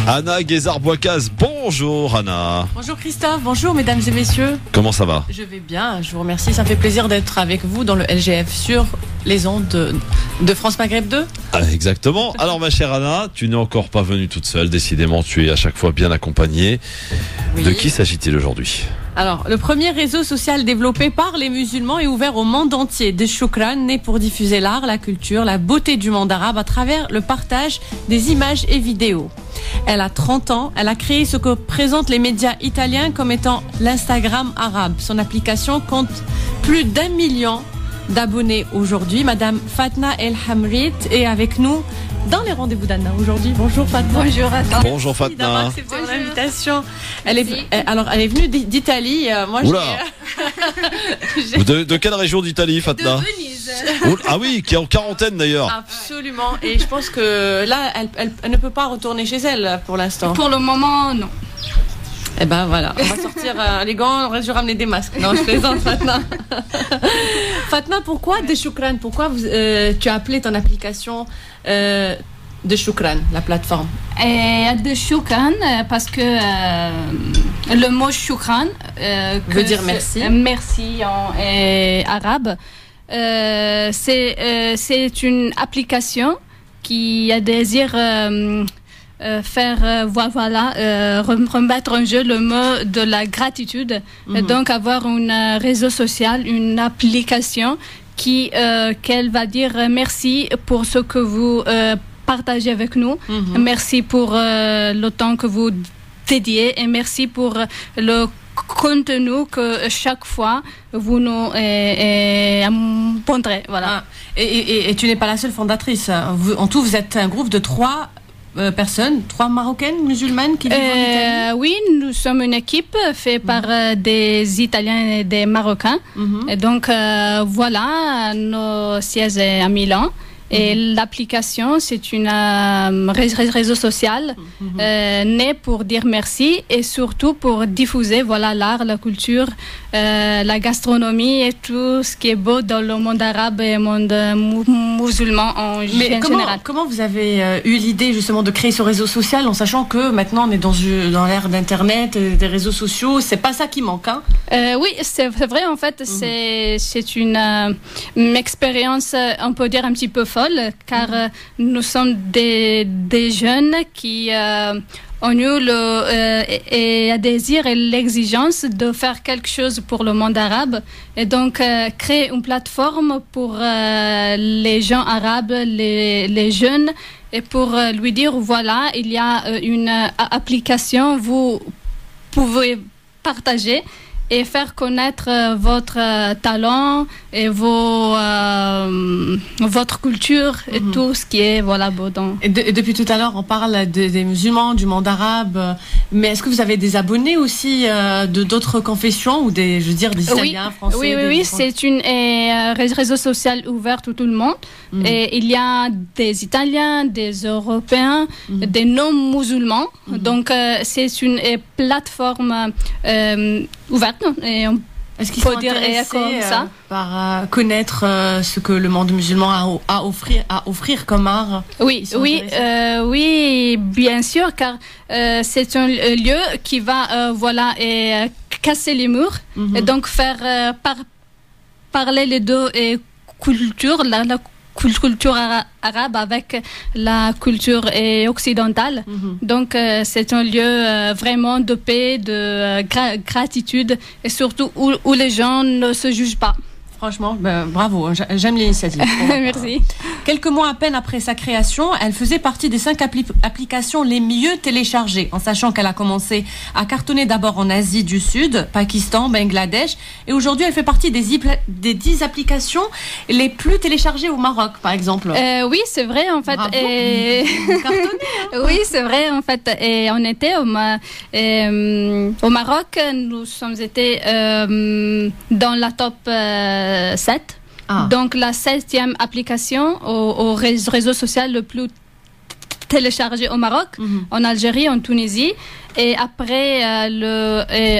Anna Guézard-Boicaz, bonjour Anna. Bonjour Christophe, bonjour mesdames et messieurs. Comment ça va? Je vais bien, je vous remercie, ça me fait plaisir d'être avec vous dans le LGF sur les ondes de France Maghreb 2. Ah, exactement. Alors ma chère Anna, tu n'es encore pas venue toute seule, décidément tu es à chaque fois bien accompagnée. Oui. De qui s'agit-il aujourd'hui? Alors, le premier réseau social développé par les musulmans et ouvert au monde entier, de Shukran, né pour diffuser l'art, la culture, la beauté du monde arabe à travers le partage des images et vidéos. Elle a 30 ans, elle a créé ce que présentent les médias italiens comme étant l'Instagram arabe. Son application compte plus d'1 million d'abonnés aujourd'hui. Madame Fatna El Hamrit est avec nous dans les rendez-vous d'Anna aujourd'hui. Bonjour Fatna. Bonjour à toi. Bonjour Merci d'avoir Fatna. accepté mon invitation. Elle est venue d'Italie. Moi, Oula. j'ai De quelle région d'Italie, Fatna? Venise. Ah oui, qui est en quarantaine d'ailleurs. Absolument. Et je pense que là, elle ne peut pas retourner chez elle pour l'instant. Pour le moment, non. Eh ben voilà, on va sortir les gants, je vais ramener des masques. Non, je plaisante, Fatma. Fatma, pourquoi de Choukran? Pourquoi tu as appelé ton application de Choukran, la plateforme? De Choukran, parce que le mot Choukran veut dire merci. Merci en arabe. C'est une application qui a désir remettre en jeu le mot de la gratitude. Donc avoir un réseau social, une application qu'elle va dire merci pour ce que vous partagez avec nous, merci pour le temps que vous dédiez et merci pour le contenu que chaque fois vous nous pondrez. Voilà. Et tu n'es pas la seule fondatrice. En tout, vous êtes un groupe de 3 personnes, 3 Marocaines musulmanes qui vivent en Italie. Oui, nous sommes une équipe faite par des Italiens et des Marocains. Et donc voilà, nos sièges est à Milan. Et l'application, c'est une réseau social né pour dire merci et surtout pour diffuser l'art, la culture, la gastronomie et tout ce qui est beau dans le monde arabe et le monde musulman en général. Comment vous avez eu l'idée justement de créer ce réseau social en sachant que maintenant on est dans l'ère d'Internet, des réseaux sociaux, c'est pas ça qui manque, hein? Oui, c'est vrai en fait, c'est une expérience, on peut dire un petit peu folle, car nous sommes des jeunes qui ont eu le désir et l'exigence de faire quelque chose pour le monde arabe et donc créer une plateforme pour les gens arabes, les jeunes, et pour lui dire voilà, il y a une application, vous pouvez partager et faire connaître votre talent et votre culture et tout ce qui est beau dans... Et depuis tout à l'heure, on parle des musulmans, du monde arabe, mais est-ce que vous avez des abonnés aussi de d'autres confessions ou des Italiens, Français? Oui, c'est une réseau social ouvert à tout le monde. Et il y a des Italiens, des Européens, des non-musulmans. Donc c'est une plateforme ouverte. Et est-ce qu'ils sont intéressés par connaître ce que le monde musulman a à offrir comme art? Oui, bien sûr, car c'est un lieu qui va casser les murs et donc faire parler les deux cultures, la culture arabe avec la culture occidentale. Donc c'est un lieu vraiment de paix, de gratitude et surtout où les gens ne se jugent pas. Franchement, bravo, j'aime l'initiative. Merci. Quelques mois à peine après sa création, elle faisait partie des 5 applications les mieux téléchargées, en sachant qu'elle a commencé à cartonner d'abord en Asie du Sud, Pakistan, Bangladesh, et aujourd'hui elle fait partie des 10 applications les plus téléchargées au Maroc, par exemple. Oui, c'est vrai en fait. Bravo, Oui, c'est vrai en fait. Et on était au Maroc, nous sommes été dans la top 7. Donc la 7e application au réseau social le plus téléchargé au Maroc, en Algérie, en Tunisie, et après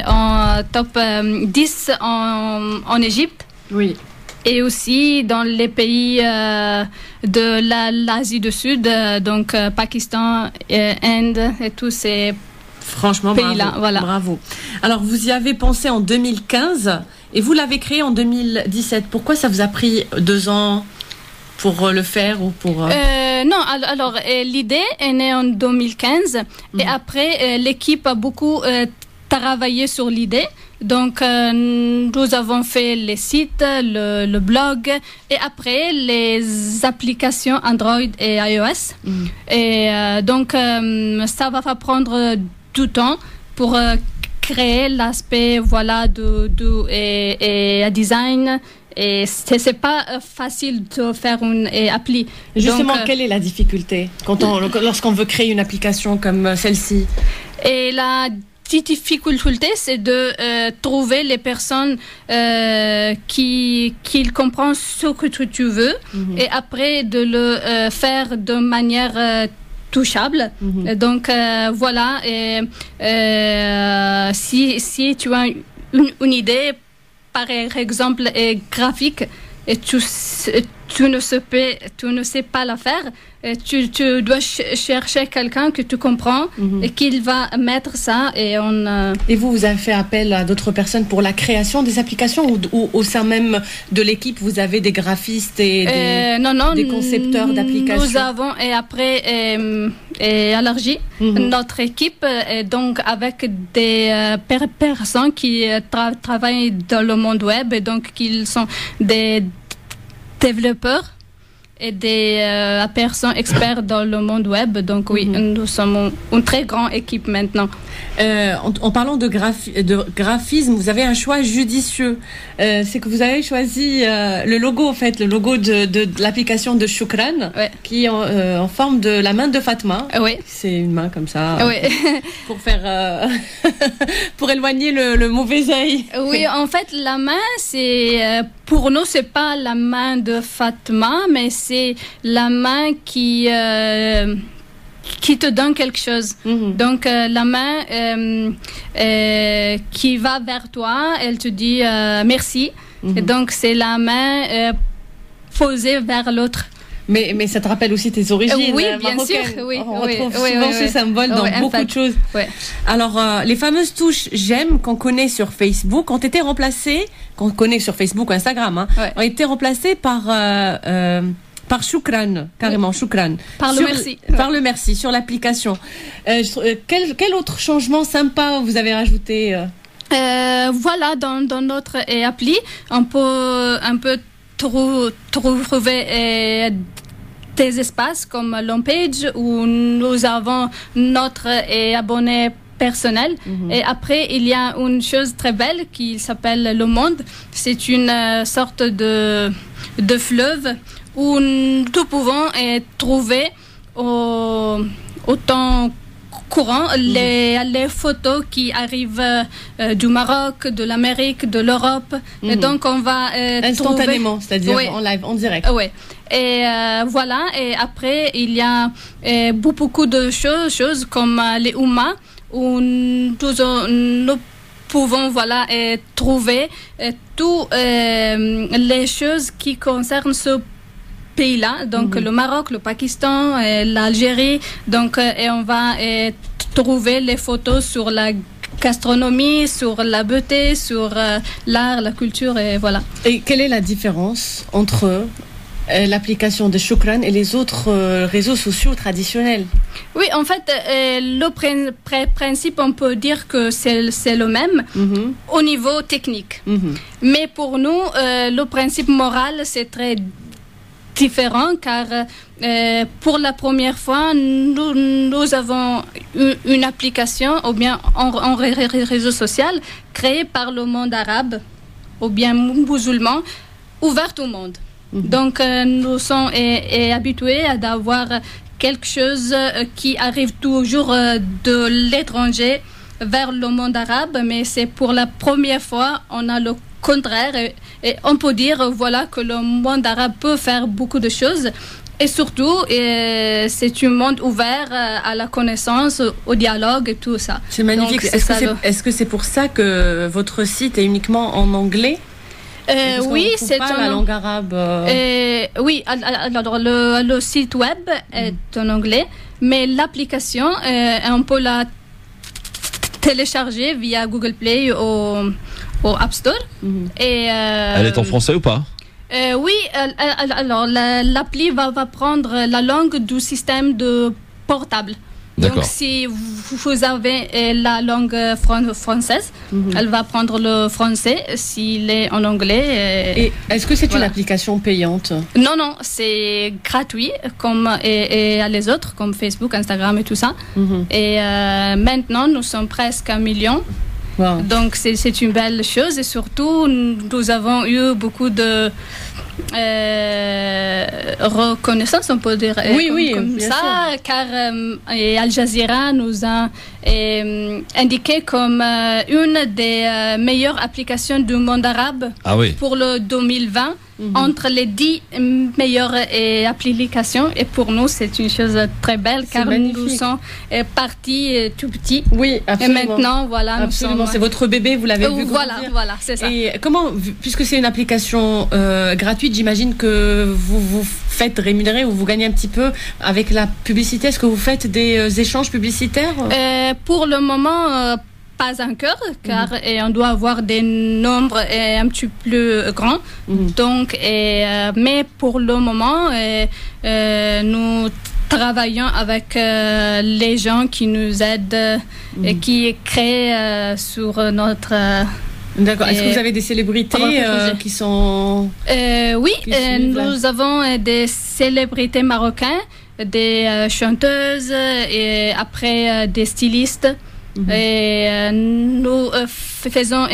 en top 10 en Égypte. Oui. Et aussi dans les pays de l'Asie du Sud, donc Pakistan, Inde et tous ces pays-là. Bravo. Alors vous y avez pensé en 2015 et vous l'avez créé en 2017. Pourquoi ça vous a pris 2 ans pour le faire ou pour... Non, alors l'idée est née en 2015 et après l'équipe a beaucoup travaillé sur l'idée. Donc nous avons fait les sites, le blog et après les applications Android et iOS. Et donc ça va prendre du temps pour créer l'aspect et design. Et c'est pas facile de faire une appli. Justement, quelle est la difficulté lorsqu'on veut créer une application comme celle-ci? Et la difficulté, c'est de trouver les personnes qui comprennent ce que tu veux et après de le faire de manière touchable. Donc voilà, et, si tu as une idée, par exemple, graphique, et tu ne sais pas la faire, tu dois chercher quelqu'un que tu comprends et qu'il va mettre ça. Et vous avez fait appel à d'autres personnes pour la création des applications ou au sein même de l'équipe, vous avez des graphistes et des concepteurs d'applications? Nous avons élargi notre équipe, et donc avec des personnes qui travaillent dans le monde web, et donc qui sont des développeurs et des personnes experts dans le monde web. Donc oui, nous sommes une très grande équipe maintenant. En parlant de graphisme, vous avez un choix judicieux. C'est que vous avez choisi le logo, en fait, le logo de l'application de Shukran, qui est en forme de la main de Fatma. C'est une main comme ça, pour faire, pour éloigner le mauvais œil. Oui, en fait, la main, c'est pour nous, c'est pas la main de Fatma, mais c'est la main qui te donne quelque chose. Donc la main qui va vers toi, elle te dit merci. Et donc c'est la main posée vers l'autre. Mais ça te rappelle aussi tes origines Oui, bien sûr. On retrouve souvent ce symbole dans beaucoup de choses. Alors, les fameuses touches j'aime qu'on connaît sur Facebook ont été remplacées, qu'on connaît sur Facebook ou Instagram, ont été remplacées par Shukran, carrément, Shukran. Par le merci. Par le merci, sur l'application. Quel autre changement sympa vous avez rajouté Voilà, dans notre appli, on peut un peu trouver des espaces comme l'homepage où nous avons notre abonné personnel. Et après, il y a une chose très belle qui s'appelle Le Monde. C'est une sorte de fleuve où nous pouvons trouver au temps courant les photos qui arrivent du Maroc, de l'Amérique, de l'Europe. Et donc on va instantanément, c'est-à-dire en live, en direct. Et voilà, et après il y a beaucoup de choses comme les Oumma, où nous pouvons trouver toutes les choses qui concernent ce pays-là, donc le Maroc, le Pakistan, l'Algérie, donc et on va trouver les photos sur la gastronomie, sur la beauté, sur l'art, la culture, et voilà. Et quelle est la différence entre l'application de Shukran et les autres réseaux sociaux traditionnels? Oui, en fait, le principe, on peut dire que c'est le même au niveau technique. Mais pour nous, le principe moral, c'est très différent, car pour la première fois, nous avons une application ou bien un réseau social créé par le monde arabe ou bien musulman, ouvert au monde. Donc nous sommes habitués à d'avoir quelque chose qui arrive toujours de l'étranger vers le monde arabe, mais c'est pour la première fois on a le contraire, et on peut dire voilà que le monde arabe peut faire beaucoup de choses, et surtout c'est un monde ouvert à la connaissance, au dialogue et tout ça. C'est magnifique. Est-ce que c'est pour ça que votre site est uniquement en anglais? Oui, c'est la langue arabe. Oui, alors le site web est en anglais, mais l'application on peut la télécharger via Google Play ou App Store. Et elle est en français ou pas? Oui, alors l'appli va prendre la langue du système de portable. Donc si vous avez la langue française, elle va prendre le français. S'il est en anglais. Et est-ce que c'est une application payante? Non, c'est gratuit comme et les autres, comme Facebook, Instagram et tout ça. Et maintenant, nous sommes presque 1 million. Wow. Donc c'est une belle chose, et surtout nous avons eu beaucoup de reconnaissance, on peut dire, comme ça, sûr. Car Al Jazeera nous a indiqué comme une des meilleures applications du monde arabe pour le 2020. entre les 10 meilleures applications. Et pour nous, c'est une chose très belle car nous sommes partis tout petits. Oui, absolument. Et maintenant, voilà, absolument. nous sommes... C'est votre bébé, vous l'avez vu Voilà, grandir. voilà, c'est ça. Et comment, puisque c'est une application gratuite, j'imagine que vous faites rémunérer ou vous gagnez un petit peu avec la publicité. Est-ce que vous faites des échanges publicitaires? Pour le moment, pas encore, car on doit avoir des nombres un petit peu plus grands. Donc, mais pour le moment, nous travaillons avec les gens qui nous aident et qui créent sur notre... D'accord. Est-ce que vous avez des célébrités qui sont... Oui, nous avons des célébrités marocaines, des chanteuses et après des stylistes. Et nous faisons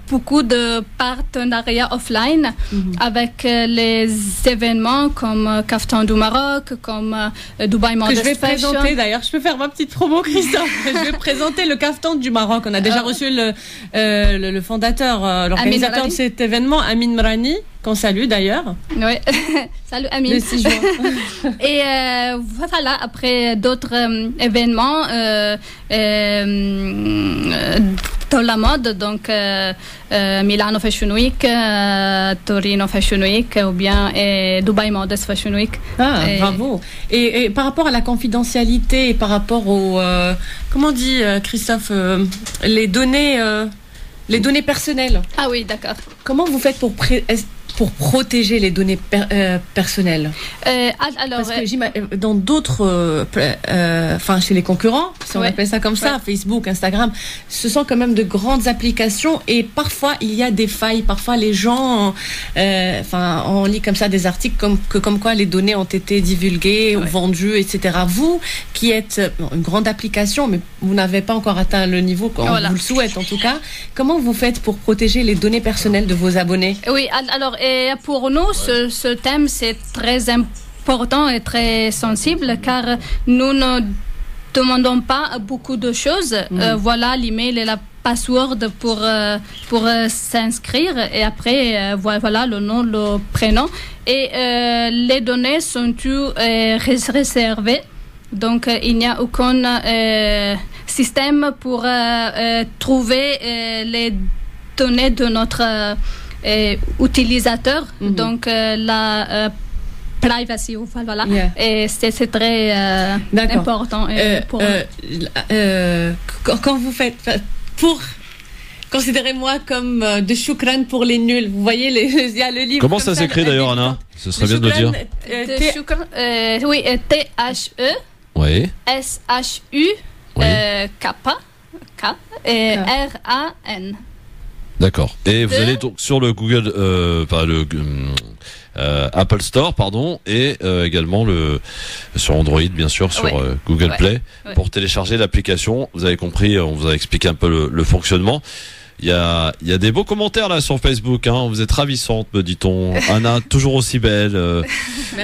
beaucoup de partenariats offline avec les événements comme Kaftan du Maroc, comme Dubai Modest Que je vais Fashion. présenter d'ailleurs. Je peux faire ma petite promo, Christophe. Je vais présenter le Kaftan du Maroc. On a déjà reçu le fondateur, l'organisateur de cet événement, Amin Mrani, qu'on salue d'ailleurs. Oui, salut Amin. Le 6 juin. Et voilà, après d'autres événements dans la mode, donc Milano Fashion Week, Torino Fashion Week ou bien Dubai Modest Fashion Week. Ah, bravo. Et par rapport à la confidentialité et par rapport au... comment dit Christophe, les données personnelles. Ah oui, d'accord. Comment vous faites pour protéger les données personnelles? Alors, parce que dans d'autres, enfin chez les concurrents, si on appelle ça comme ça, Facebook, Instagram, ce sont quand même de grandes applications et parfois il y a des failles. Parfois les gens, on lit comme ça des articles comme quoi les données ont été divulguées ou vendues, etc. Vous qui êtes une grande application, mais vous n'avez pas encore atteint le niveau qu'on vous le souhaite en tout cas, comment vous faites pour protéger les données personnelles de vos abonnés? Oui, alors et pour nous, ce thème, c'est très important et très sensible car nous ne demandons pas beaucoup de choses. Voilà l'email et la password pour s'inscrire et après, voilà le nom, le prénom. Et les données sont toutes réservées. Donc, il n'y a aucun système pour trouver les données de notre utilisateur, donc la privacy, voilà. Et c'est très important pour quand vous faites pour considérez-moi comme de choukran pour les nuls. Vous voyez, il y a le livre. Comment ça s'écrit d'ailleurs, Anna? Ce serait bien de le dire. Oui, T-H-E. Oui. S-H-U. K et R-A-N. D'accord. Et vous allez donc sur le Google, Apple Store, pardon, et également sur Android, bien sûr, sur Google Play, pour télécharger l'application. Vous avez compris, on vous a expliqué un peu le fonctionnement. Il y a des beaux commentaires là sur Facebook, hein. Vous êtes ravissante, me dit-on. Anna, toujours aussi belle.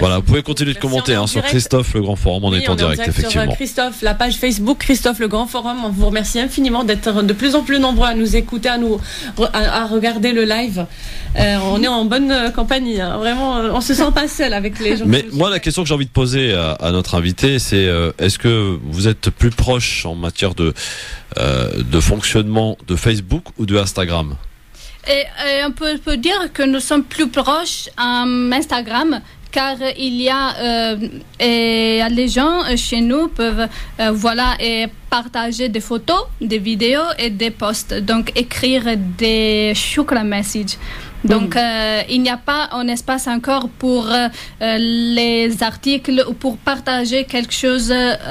Voilà, vous pouvez continuer de commenter sur Christophe Le Grand Forum. On est en direct, effectivement. Sur Christophe, la page Facebook Christophe Le Grand Forum. On vous remercie infiniment d'être de plus en plus nombreux à nous écouter, à regarder le live. On est en bonne compagnie, hein. Vraiment, on se sent pas seul avec les gens. Mais moi, la question que j'ai envie de poser à notre invité, c'est est-ce que vous êtes plus proche en matière de fonctionnement de Facebook ou de Instagram? Et on peut dire que nous sommes plus proches en Instagram car il y a les gens chez nous peuvent partager des photos, des vidéos et des posts, donc écrire des shukran messages. Donc il n'y a pas un espace encore pour les articles ou pour partager quelque chose.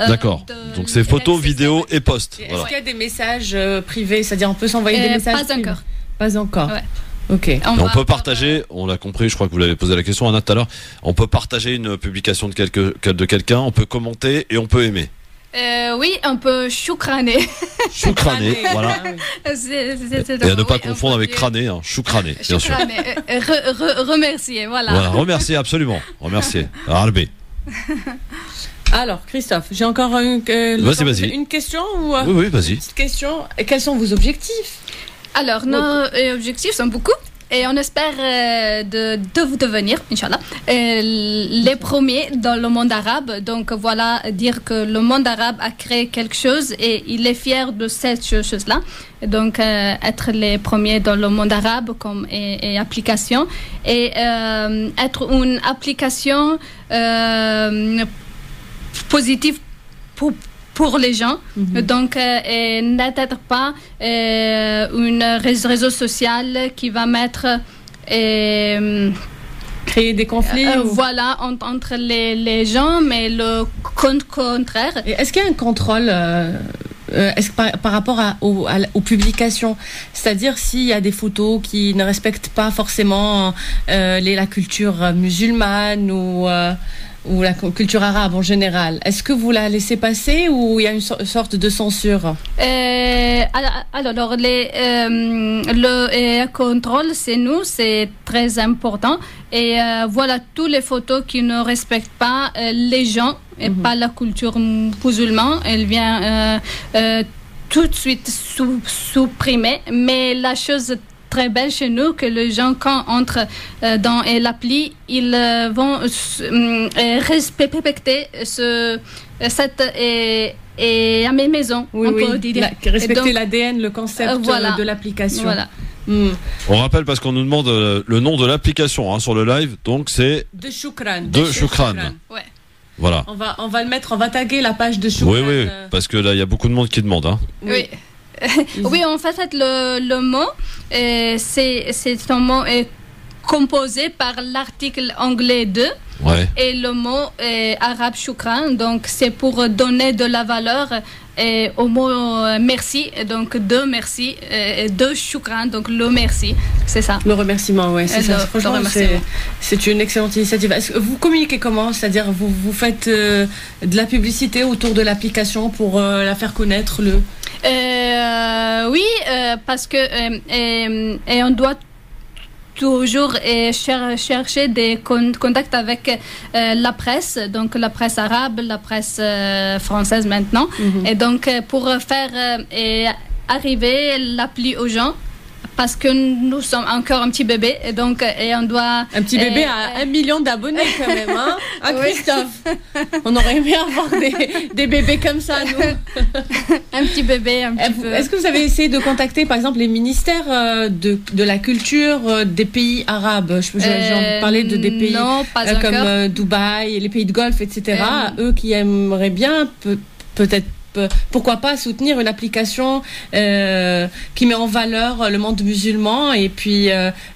D'accord. Donc c'est photos, vidéos et posts. Est-ce qu'il y a des messages privés, c'est-à-dire on peut s'envoyer des messages Pas encore. Pas encore. Ouais. Ok. On peut partager, on l'a compris, je crois que vous l'avez posé la question Anna tout à l'heure, on peut partager une publication de quelqu'un, on peut commenter et on peut aimer. Oui, on peut choucraner. Choucraner, voilà. Et à ne pas confondre avec crâner, hein. Choucraner, bien sûr. Remercier, voilà. Voilà, remercier, absolument. Remercier. Arbé. Alors, Christophe, j'ai encore une question ou Oui, vas-y. Une petite question. Quels sont vos objectifs? Alors, nos objectifs sont beaucoup. Et on espère de devenir, Inch'Allah, les premiers dans le monde arabe. Donc voilà, dire que le monde arabe a créé quelque chose et il est fier de cette chose-là. Donc être les premiers dans le monde arabe comme et application. Et être une application positive pour les gens. Donc, n'être pas un réseau social qui va mettre... créer des conflits Voilà, entre les gens, mais le contraire. Et est-ce qu'il y a un contrôle est-ce que par rapport aux publications, c'est-à-dire s'il y a des photos qui ne respectent pas forcément la culture musulmane ou la culture arabe en général, est-ce que vous la laissez passer ou il y a une sorte de censure? Alors, le contrôle, c'est très important. Et voilà, toutes les photos qui ne respectent pas les gens et pas la culture musulmane, elle vient tout de suite supprimer. Mais la chose très belle chez nous, que les gens, quand entrent dans l'appli, ils vont respecter cette et à mes maisons, on peut dire. Respecter l'ADN, le concept de l'application. Voilà. On rappelle, parce qu'on nous demande le nom de l'application sur le live, donc c'est de Choukran. Ouais. Voilà. On va le mettre, on va taguer la page de Choukran. Oui, parce que là il y a beaucoup de monde qui demande. Oui. Oui, en fait, le mot, c'est un mot composé par l'article anglais 2 et le mot arabe choukran. Donc, c'est pour donner de la valeur au mot merci. Donc, de merci, de choukran, donc le merci. C'est ça. Le remerciement, oui, c'est ça. Franchement, c'est une excellente initiative. Est-ce que vous communiquez comment? C'est-à-dire, vous faites de la publicité autour de l'application pour la faire connaître oui, parce que et on doit toujours chercher des contacts avec la presse, donc la presse arabe, la presse française maintenant. Et donc pour faire arriver l'appli aux gens, parce que nous sommes encore un petit bébé et donc on doit... Un petit bébé à 1 million d'abonnés quand même, hein, Christophe. On aurait aimé avoir des bébés comme ça, nous. Un petit bébé, un petit peu. Est-ce que vous avez essayé de contacter, par exemple, les ministères de la culture des pays arabes? J'en parlais de des pays comme Dubaï, les pays de Golfe, etc. Eux qui aimeraient bien peut-être pourquoi pas soutenir une application qui met en valeur le monde musulman, et puis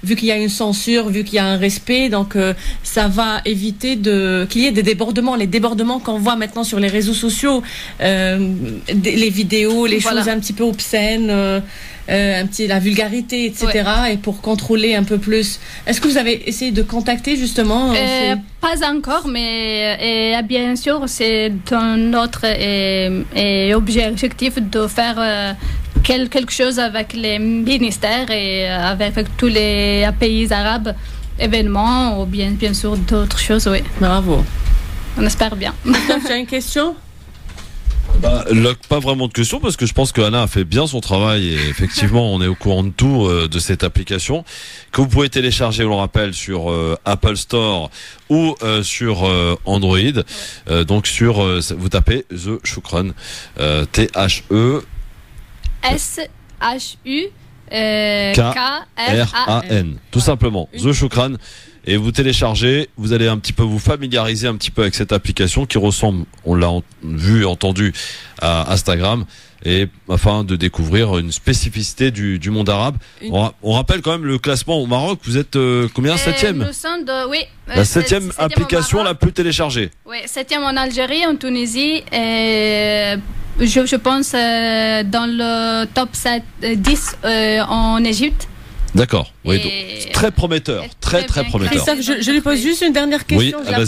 vu qu'il y a une censure, vu qu'il y a un respect, donc ça va éviter qu'il y ait des débordements, les débordements qu'on voit maintenant sur les réseaux sociaux, les vidéos, les choses un petit peu obscènes, la vulgarité, etc. Et pour contrôler un peu plus. Est-ce que vous avez essayé de contacter justement Pas encore, mais bien sûr, c'est notre objectif de faire quelque chose avec les ministères et avec tous les pays arabes, événements ou bien sûr d'autres choses, oui. Bravo. On espère bien. Tu as une question? Pas vraiment de questions, parce que je pense que Anna a fait bien son travail et effectivement on est au courant de tout de cette application que vous pouvez télécharger, on le rappelle, sur Apple Store ou sur Android. Donc vous tapez The Choukran, THE SHU KRAN, tout simplement, The Choukran. Et vous téléchargez, vous allez un petit peu vous familiariser un petit peu avec cette application qui ressemble, on l'a vu, entendu, à Instagram, et afin de découvrir une spécificité du monde arabe. On rappelle quand même le classement au Maroc, vous êtes combien, 7e? Nous sommes la 7e application la plus téléchargée. Oui, 7e en Algérie, en Tunisie, et je pense dans le top 10 en Égypte. D'accord, oui, donc, très prometteur, très prometteur. Christophe, je lui pose juste une dernière question. Oui, je la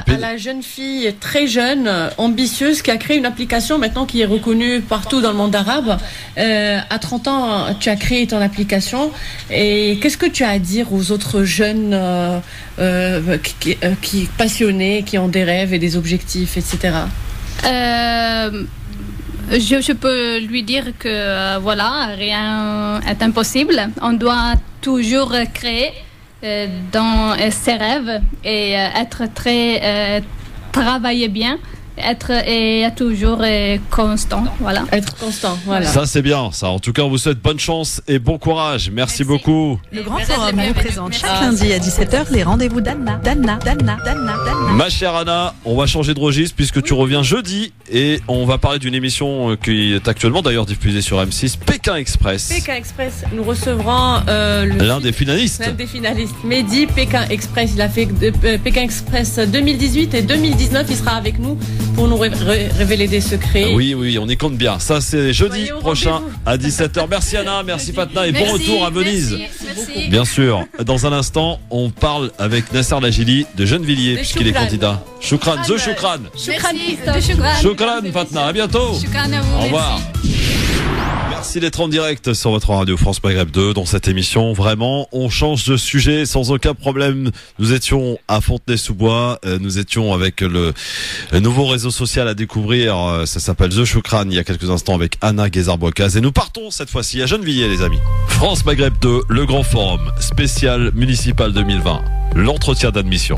pose à la jeune fille très jeune, ambitieuse, qui a créé une application maintenant qui est reconnue partout dans le monde arabe. À 30 ans, tu as créé ton application. Et qu'est-ce que tu as à dire aux autres jeunes qui passionnés, qui ont des rêves et des objectifs, etc. Je peux lui dire que voilà, rien est impossible. On doit toujours créer dans ses rêves et être très travailler bien. Être toujours constant, voilà. Être constant, voilà. Ça c'est bien, ça. En tout cas, on vous souhaite bonne chance et bon courage. Merci beaucoup. Le Grand Forum vous présente chaque lundi à 17h les rendez-vous d'Anna. Ma chère Anna, on va changer de registre puisque tu reviens jeudi et on va parler d'une émission qui est actuellement d'ailleurs diffusée sur M6, Pékin Express. Pékin Express, nous recevrons l'un des finalistes. Mehdi, Pékin Express. Il a fait Pékin Express 2018 et 2019. Il sera avec nous pour nous révéler des secrets. Oui, on y compte bien. Ça, c'est jeudi prochain à 17h. Merci Anna, merci Fatna et bon retour à Venise. Merci. Bien sûr. Dans un instant, on parle avec Nasser Lajili de Gennevilliers, puisqu'il est candidat. Choukran, The Choukran. Choukran, Fatna. À bientôt. Choukran à vous. Au revoir. Merci d'être en direct sur votre radio France Maghreb 2 dans cette émission. Vraiment, on change de sujet sans aucun problème. Nous étions à Fontenay-sous-Bois. Nous étions avec le nouveau réseau social à découvrir. Ça s'appelle The Choukran il y a quelques instants avec Anna Guézard-Boicaz. Et nous partons cette fois-ci à Gennevilliers, les amis. France Maghreb 2, le grand forum spécial municipal 2020. L'entretien d'admission.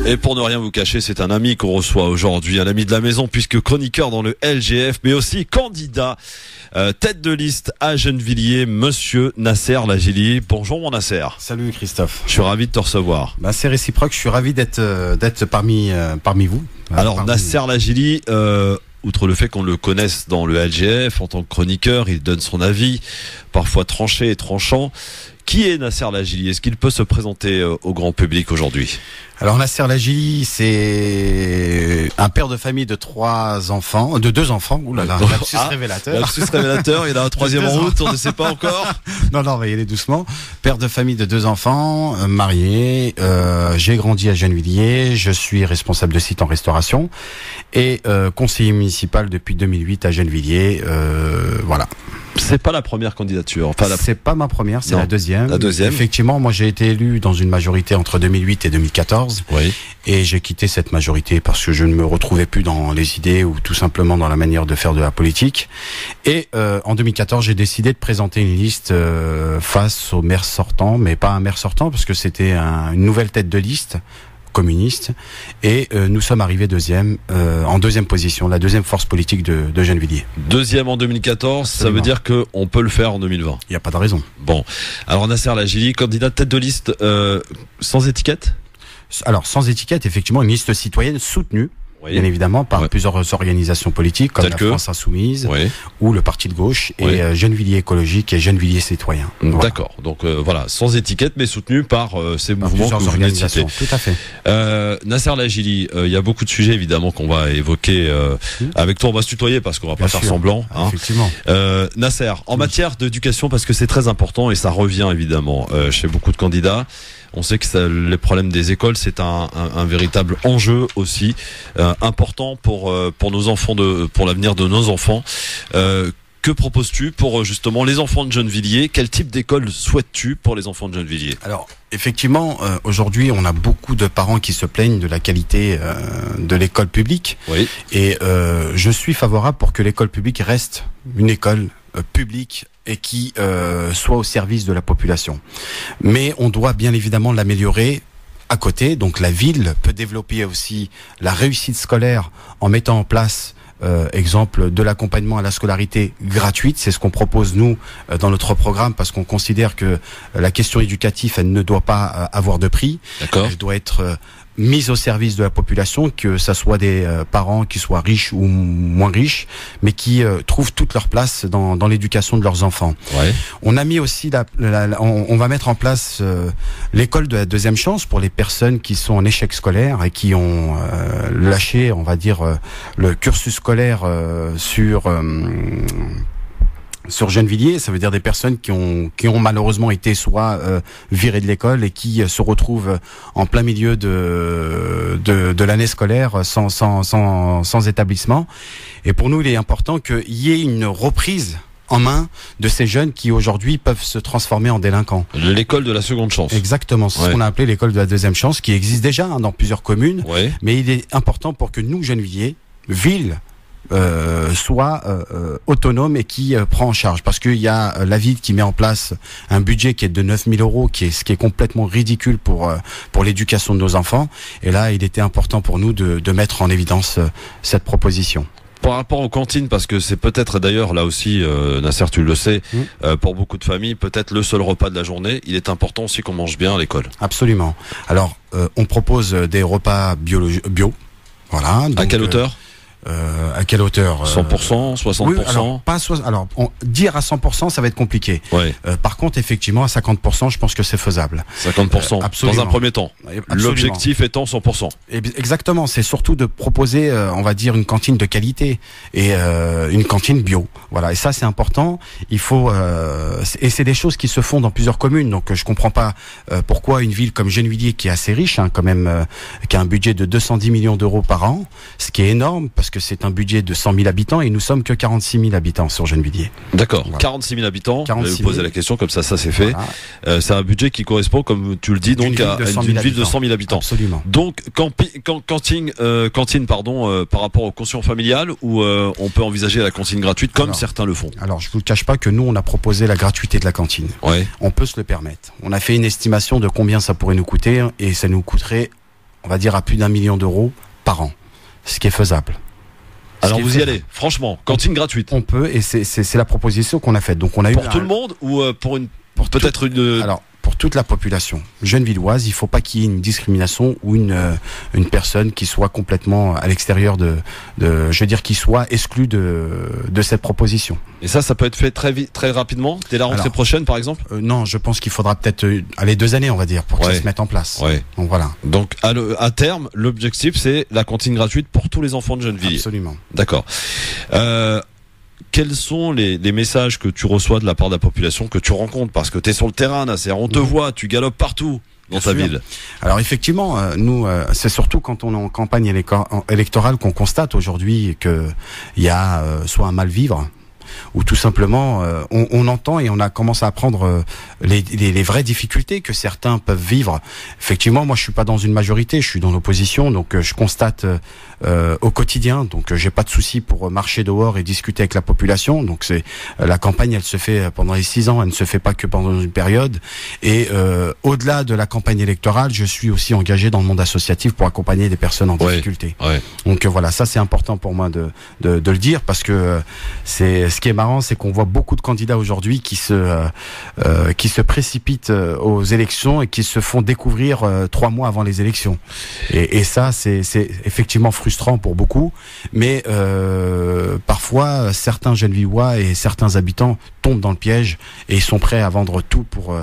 Et pour ne rien vous cacher, c'est un ami qu'on reçoit aujourd'hui, un ami de la maison, puisque chroniqueur dans le LGF, mais aussi candidat, tête de liste à Gennevilliers, monsieur Nasser Lajili. Bonjour mon Nasser. Salut Christophe. Je suis ravi de te recevoir. C'est réciproque, je suis ravi d'être parmi vous. Alors Nasser Lajili, outre le fait qu'on le connaisse dans le LGF, en tant que chroniqueur, il donne son avis, parfois tranché et tranchant. Qui est Nasser Lajili? Est-ce qu'il peut se présenter au grand public aujourd'hui? Alors Nasser Lajili, c'est un père de famille de 2 enfants. Ouh là là, lapsus révélateur. Lapsus révélateur, il y en a un troisième en route, on ne sait pas encore. Non, on va y aller doucement. Père de famille de 2 enfants, marié. J'ai grandi à Gennevilliers. Je suis responsable de site en restauration et conseiller municipal depuis 2008 à Gennevilliers. Voilà. C'est pas la première candidature. C'est pas ma première, c'est la deuxième. La deuxième. Effectivement, moi j'ai été élu dans une majorité entre 2008 et 2014. Oui. Et j'ai quitté cette majorité parce que je ne me retrouvais plus dans les idées ou tout simplement dans la manière de faire de la politique. Et en 2014, j'ai décidé de présenter une liste face au maire sortant, mais pas un maire sortant parce que c'était une nouvelle tête de liste communiste et nous sommes arrivés en deuxième position, la deuxième force politique de Gennevilliers. Deuxième en 2014, absolument. Ça veut dire qu'on peut le faire en 2020. Il n'y a pas de raison. Bon, alors Nasser Lajili, candidat tête de liste sans étiquette? Alors sans étiquette, effectivement, une liste citoyenne soutenue. Oui. Bien évidemment, par plusieurs organisations politiques comme la France Insoumise ou le Parti de gauche et Gennevilliers écologique et Gennevilliers citoyen. Voilà. D'accord. Donc voilà, sans étiquette mais soutenu par ces mouvements que vous venez de citer. Tout à fait. Nasser Lajili, il y a beaucoup de sujets évidemment qu'on va évoquer avec toi. On va se tutoyer parce qu'on va pas faire semblant. Hein. Effectivement. Nasser, en matière d'éducation, parce que c'est très important et ça revient évidemment chez beaucoup de candidats. On sait que les problèmes des écoles, c'est un véritable enjeu aussi important pour nos enfants, pour l'avenir de nos enfants. Que proposes-tu pour justement les enfants de Gennevilliers? Quel type d'école souhaites-tu pour les enfants de Gennevilliers? Alors, effectivement, aujourd'hui, on a beaucoup de parents qui se plaignent de la qualité de l'école publique. Oui. Et je suis favorable pour que l'école publique reste une école publique et qui soit au service de la population. Mais on doit bien évidemment l'améliorer à côté. Donc la ville peut développer aussi la réussite scolaire en mettant en place exemple de l'accompagnement à la scolarité gratuite. C'est ce qu'on propose nous dans notre programme parce qu'on considère que la question éducative, elle ne doit pas avoir de prix. D'accord. Elle doit être mise au service de la population, que ça soit des parents qui soient riches ou moins riches, mais qui trouvent toute leur place dans l'éducation de leurs enfants. Ouais. On a mis aussi on va mettre en place l'école de la deuxième chance pour les personnes qui sont en échec scolaire et qui ont lâché, on va dire, le cursus scolaire sur Gennevilliers. Ça veut dire des personnes qui ont malheureusement été soit virées de l'école et qui se retrouvent en plein milieu de l'année scolaire sans établissement. Et pour nous, il est important qu'il y ait une reprise en main de ces jeunes qui aujourd'hui peuvent se transformer en délinquants. L'école de la seconde chance. Exactement, c'est ce qu'on a appelé l'école de la deuxième chance, qui existe déjà dans plusieurs communes. Ouais. Mais il est important pour que nous, Gennevilliers, ville soit autonome et qui prend en charge, parce qu'il y a la ville qui met en place un budget qui est de 9 000 euros, ce qui est complètement ridicule pour l'éducation de nos enfants. Et là, il était important pour nous de mettre en évidence cette proposition. Par rapport aux cantines, parce que c'est peut-être d'ailleurs là aussi, Nasser, tu le sais, pour beaucoup de familles, peut-être le seul repas de la journée, il est important aussi qu'on mange bien à l'école. Absolument. Alors, on propose des repas bio. Voilà. Donc, à quelle hauteur ? À quelle hauteur 100%, 60%? Oui, alors, dire à 100%, ça va être compliqué. Ouais. Par contre, effectivement, à 50%, je pense que c'est faisable. 50%, dans un premier temps. Absolument. L'objectif étant 100%. Exactement, c'est surtout de proposer, on va dire, une cantine de qualité et une cantine bio. Voilà, et ça, c'est important. Il faut, et c'est des choses qui se font dans plusieurs communes. Donc, je comprends pas pourquoi une ville comme Gennevilliers, qui est assez riche, quand même, qui a un budget de 210 millions d'euros par an, ce qui est énorme, parce que c'est un budget de 100 000 habitants et nous sommes que 46 000 habitants sur Gennevilliers. D'accord, voilà. 46 000 habitants, je vais vous poser la question, comme ça c'est fait. Voilà. C'est un budget qui correspond, comme tu le dis, donc à une ville de 100 000 habitants. Absolument. Donc, cantine, par rapport aux cautions familiales, où on peut envisager la cantine gratuite, comme certains le font. Alors, je vous le cache pas que nous, on a proposé la gratuité de la cantine. Ouais. On peut se le permettre. On a fait une estimation de combien ça pourrait nous coûter, et ça nous coûterait, on va dire, à plus d'1 million d'euros par an. Ce qui est faisable. Alors vous y allez, franchement, cantine gratuite. On peut, et c'est la proposition qu'on a faite. Donc on a pour tout le monde ou pour peut-être une. Alors pour toute la population gennevilloise, il faut pas qu'il y ait une discrimination ou une personne qui soit complètement à l'extérieur je veux dire, qui soit exclue de cette proposition. Et ça peut être fait très vite, très rapidement, dès la rentrée prochaine par exemple. Non, je pense qu'il faudra peut-être 2 années, on va dire, pour que ça se mette en place. Ouais. Donc voilà. Donc à terme, l'objectif c'est la cantine gratuite pour tous les enfants de Gennevilliers. Absolument. D'accord. Quels sont les messages que tu reçois de la part de la population, que tu rencontres, parce que tu es sur le terrain, Nasser, on te voit, tu galopes partout dans ta ville. Alors effectivement, nous, c'est surtout quand on est en campagne électorale qu'on constate aujourd'hui qu'il y a soit un mal vivre, ou tout simplement on entend et on a commencé à apprendre les vraies difficultés que certains peuvent vivre. Effectivement, moi je suis pas dans une majorité, je suis dans l'opposition, donc je constate au quotidien, donc j'ai pas de souci pour marcher dehors et discuter avec la population. Donc c'est la campagne, elle se fait pendant les 6 ans, elle ne se fait pas que pendant une période. Et au-delà de la campagne électorale, je suis aussi engagé dans le monde associatif pour accompagner des personnes en difficulté. Ouais. Donc voilà, ça c'est important pour moi de le dire, parce que c'est ce qui est marrant, c'est qu'on voit beaucoup de candidats aujourd'hui qui se précipitent aux élections et qui se font découvrir 3 mois avant les élections. Et ça, c'est effectivement frustrant pour beaucoup, mais parfois certains Gennevillois et certains habitants tombent dans le piège et ils sont prêts à vendre tout pour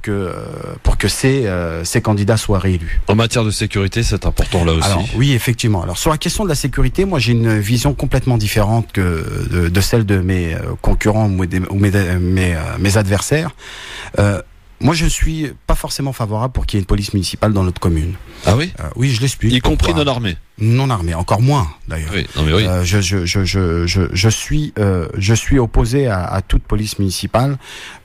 que ces candidats soient réélus. En matière de sécurité, c'est important là aussi. Alors, oui, effectivement. Alors sur la question de la sécurité, moi j'ai une vision complètement différente que de celle de mes concurrents ou mes adversaires. Moi, je suis pas forcément favorable pour qu'il y ait une police municipale dans notre commune. Ah oui? Oui, je l'explique. Y compris non armée? Non armée, encore moins d'ailleurs. Oui, non mais oui. Je suis opposé à toute police municipale.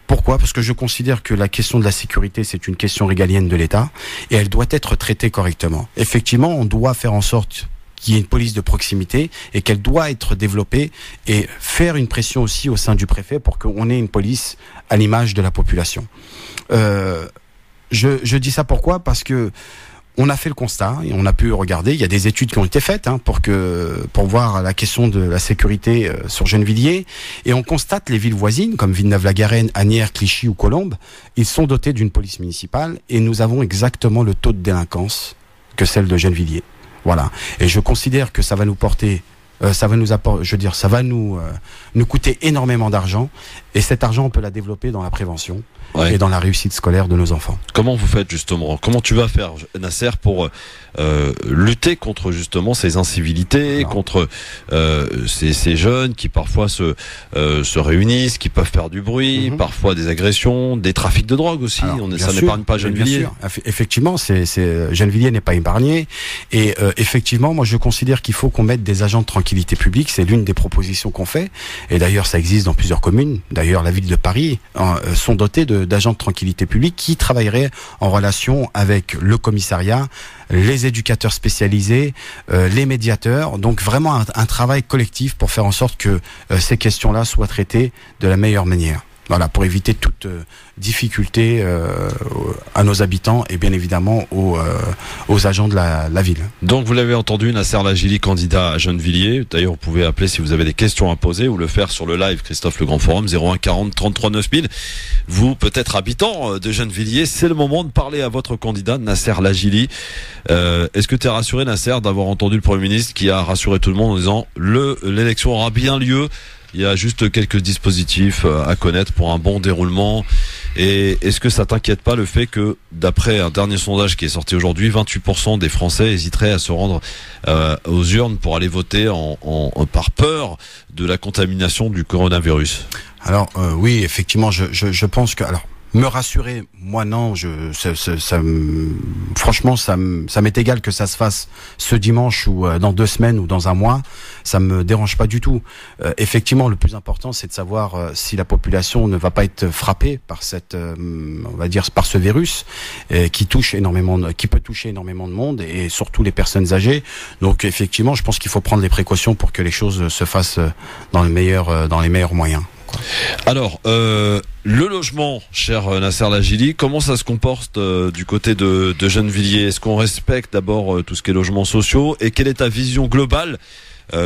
Pourquoi ? Parce que je considère que la question de la sécurité, c'est une question régalienne de l'État et elle doit être traitée correctement. Effectivement, on doit faire en sorte qu'il y ait une police de proximité et qu'elle doit être développée et faire une pression aussi au sein du préfet pour qu'on ait une police à l'image de la population. Je dis ça pourquoi ? Parce que on a fait le constat et on a pu regarder, il y a des études qui ont été faites pour voir la question de la sécurité sur Gennevilliers, et on constate les villes voisines comme Villeneuve-la-Garenne, Asnières, Clichy ou Colombes, ils sont dotés d'une police municipale et nous avons exactement le taux de délinquance que celle de Gennevilliers. Voilà. Et je considère que ça va nous porter, ça va nous coûter énormément d'argent, et cet argent on peut la développer dans la prévention et dans la réussite scolaire de nos enfants. Comment vous faites justement ? Comment tu vas faire, Nasser, pour lutter contre justement ces incivilités, contre ces jeunes qui parfois se réunissent, qui peuvent faire du bruit, parfois des agressions, des trafics de drogue aussi. Ça n'épargne pas Gennevilliers. Effectivement, Gennevilliers n'est pas épargné. Et effectivement, moi je considère qu'il faut qu'on mette des agents de tranquillité publique. C'est l'une des propositions qu'on fait. Et d'ailleurs, ça existe dans plusieurs communes. D'ailleurs, la ville de Paris sont dotées de d'agents de tranquillité publique qui travailleraient en relation avec le commissariat, les éducateurs spécialisés, les médiateurs. Donc vraiment un travail collectif pour faire en sorte que ces questions-là soient traitées de la meilleure manière. Voilà, pour éviter toute difficulté à nos habitants et bien évidemment aux agents de la ville. Donc vous l'avez entendu, Nasser Lajili, candidat à Gennevilliers. D'ailleurs, vous pouvez appeler si vous avez des questions à poser ou le faire sur le live Christophe Le Grand Forum 01 40 33 9000. Vous, peut-être habitant de Gennevilliers, c'est le moment de parler à votre candidat Nasser Lajili. Est-ce que tu es rassuré, Nasser, d'avoir entendu le Premier ministre qui a rassuré tout le monde en disant l'élection aura bien lieu? Il y a juste quelques dispositifs à connaître pour un bon déroulement. Et est-ce que ça t'inquiète pas le fait que, d'après un dernier sondage qui est sorti aujourd'hui, 28% des Français hésiteraient à se rendre aux urnes pour aller voter par peur de la contamination du coronavirus? Alors oui, effectivement, je pense que... Alors, me rassurer, moi non, franchement, ça m'est égal que ça se fasse ce dimanche ou dans 2 semaines ou dans un mois, ça me dérange pas du tout. Effectivement, le plus important, c'est de savoir si la population ne va pas être frappée par on va dire, par ce virus qui peut toucher énormément de monde et surtout les personnes âgées. Donc effectivement, je pense qu'il faut prendre les précautions pour que les choses se fassent dans les meilleurs moyens. Alors, le logement, cher Nasser Lajili, comment ça se comporte du côté de Gennevilliers? Est-ce qu'on respecte d'abord tout ce qui est logements sociaux? Et quelle est ta vision globale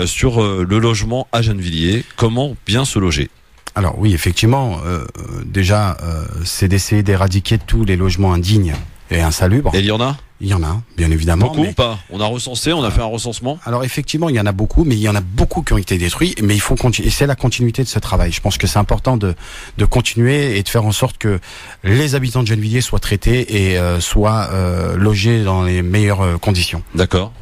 sur le logement à Gennevilliers? Comment bien se loger? Alors oui, effectivement, déjà, c'est d'essayer d'éradiquer tous les logements indignes et insalubres. Et il y en a? Il y en a, bien évidemment. Beaucoup ou pas? On a recensé, on a fait un recensement? Alors effectivement, il y en a beaucoup, mais il y en a beaucoup qui ont été détruits, mais il faut continuer. Et c'est la continuité de ce travail. Je pense que c'est important de continuer et de faire en sorte que les habitants de Gennevilliers soient traités et soient logés dans les meilleures conditions. D'accord.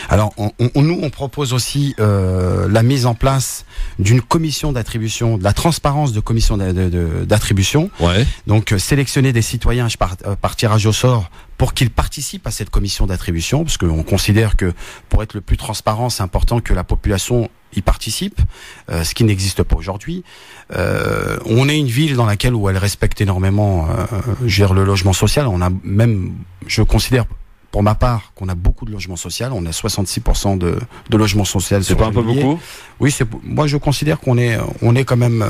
Alors, on propose aussi la mise en place d'une commission d'attribution, de la transparence de commission d'attribution. Ouais. Donc, sélectionner des citoyens par tirage au sort pour qu'ils participent à cette commission d'attribution, parce qu'on considère que pour être le plus transparent, c'est important que la population y participe, ce qui n'existe pas aujourd'hui. On est une ville dans laquelle où elle respecte énormément le logement social. On a même, je considère pour ma part, qu'on a beaucoup de logements sociaux. On a 66% de logements sociaux. C'est pas un peu beaucoup? Oui, moi je considère qu'on est quand même,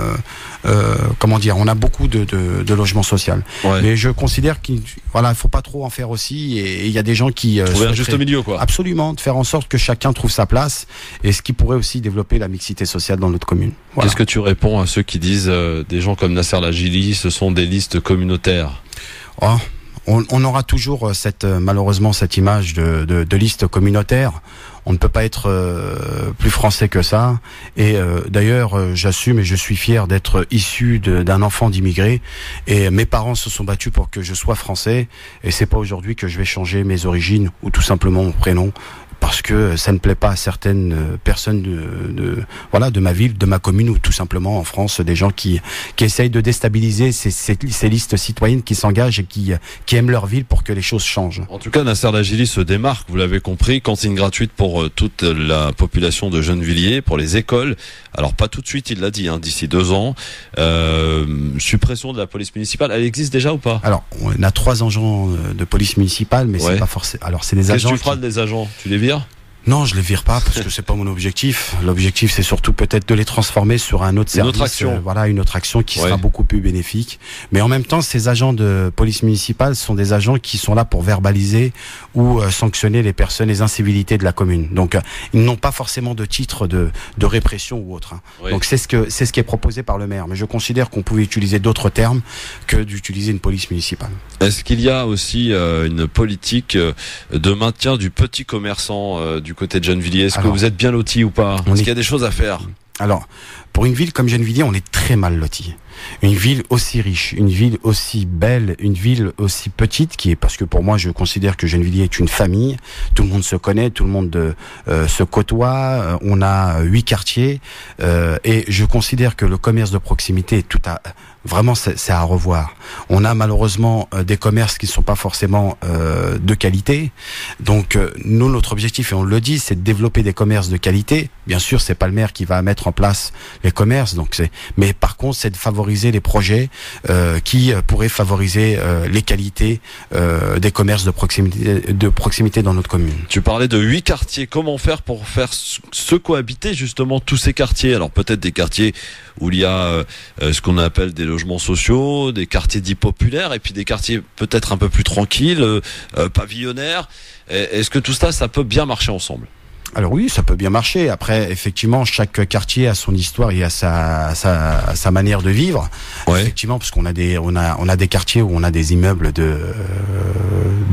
on a beaucoup de logements sociaux. Ouais. Mais je considère qu'il faut pas trop en faire aussi. Et il y a des gens qui trouver un juste milieu, quoi. Absolument, de faire en sorte que chacun trouve sa place, et ce qui pourrait aussi développer la mixité sociale dans notre commune. Voilà. Qu'est-ce que tu réponds à ceux qui disent des gens comme Nasser Lajili, ce sont des listes communautaires? On aura toujours malheureusement cette image de liste communautaire. On ne peut pas être plus français que ça. Et d'ailleurs, j'assume et je suis fier d'être issu d'un enfant d'immigrés. Et mes parents se sont battus pour que je sois français. Et c'est pas aujourd'hui que je vais changer mes origines ou tout simplement mon prénom, parce que ça ne plaît pas à certaines personnes de ma ville, de ma commune, ou tout simplement en France, des gens qui essayent de déstabiliser ces listes citoyennes qui s'engagent et qui aiment leur ville pour que les choses changent. En tout cas, Nasser Lajili se démarque, vous l'avez compris, cantine gratuite pour toute la population de Gennevilliers, pour les écoles. Alors pas tout de suite, il l'a dit, d'ici 2 ans. Suppression de la police municipale, elle existe déjà ou pas? Alors, on a 3 agents de police municipale, mais c'est pas forcément. Alors c'est des agents. Qu'est-ce que tu feras des agents? Tu les vires? Non, je les vire pas parce que c'est pas mon objectif. L'objectif, c'est surtout peut-être de les transformer sur un autre service. Une autre action. Une autre action qui sera beaucoup plus bénéfique. Mais en même temps, ces agents de police municipale sont des agents qui sont là pour verbaliser ou sanctionner les personnes, les incivilités de la commune. Donc, ils n'ont pas forcément de titre de répression ou autre. Oui. Donc, c'est ce qui est proposé par le maire. Mais je considère qu'on pouvait utiliser d'autres termes que d'utiliser une police municipale. Est-ce qu'il y a aussi une politique de maintien du petit commerçant du côté de Gennevilliers? Est-ce que vous êtes bien loti ou pas? Est-ce qu'il y a des choses à faire? Alors, pour une ville comme Gennevilliers, on est très mal loti. Une ville aussi riche, une ville aussi belle, une ville aussi petite, parce que pour moi, je considère que Gennevilliers est une famille. Tout le monde se connaît, tout le monde se côtoie. On a 8 quartiers, et je considère que le commerce de proximité est vraiment, c'est à revoir. On a malheureusement des commerces qui ne sont pas forcément de qualité. Donc, nous, notre objectif, et on le dit, c'est de développer des commerces de qualité. Bien sûr, c'est pas le maire qui va mettre en place les commerces. Mais par contre, c'est de favoriser les projets qui pourraient favoriser les qualités des commerces de proximité dans notre commune. Tu parlais de 8 quartiers. Comment faire pour faire se cohabiter justement tous ces quartiers? Alors peut-être des quartiers où il y a ce qu'on appelle des logements sociaux, des quartiers dits populaires, et puis des quartiers peut-être un peu plus tranquilles, pavillonnaires. Est-ce que tout ça peut bien marcher ensemble? Alors oui, ça peut bien marcher. Après, effectivement, chaque quartier a son histoire et a sa manière de vivre. Ouais. Effectivement, parce qu'on a des quartiers où on a des immeubles de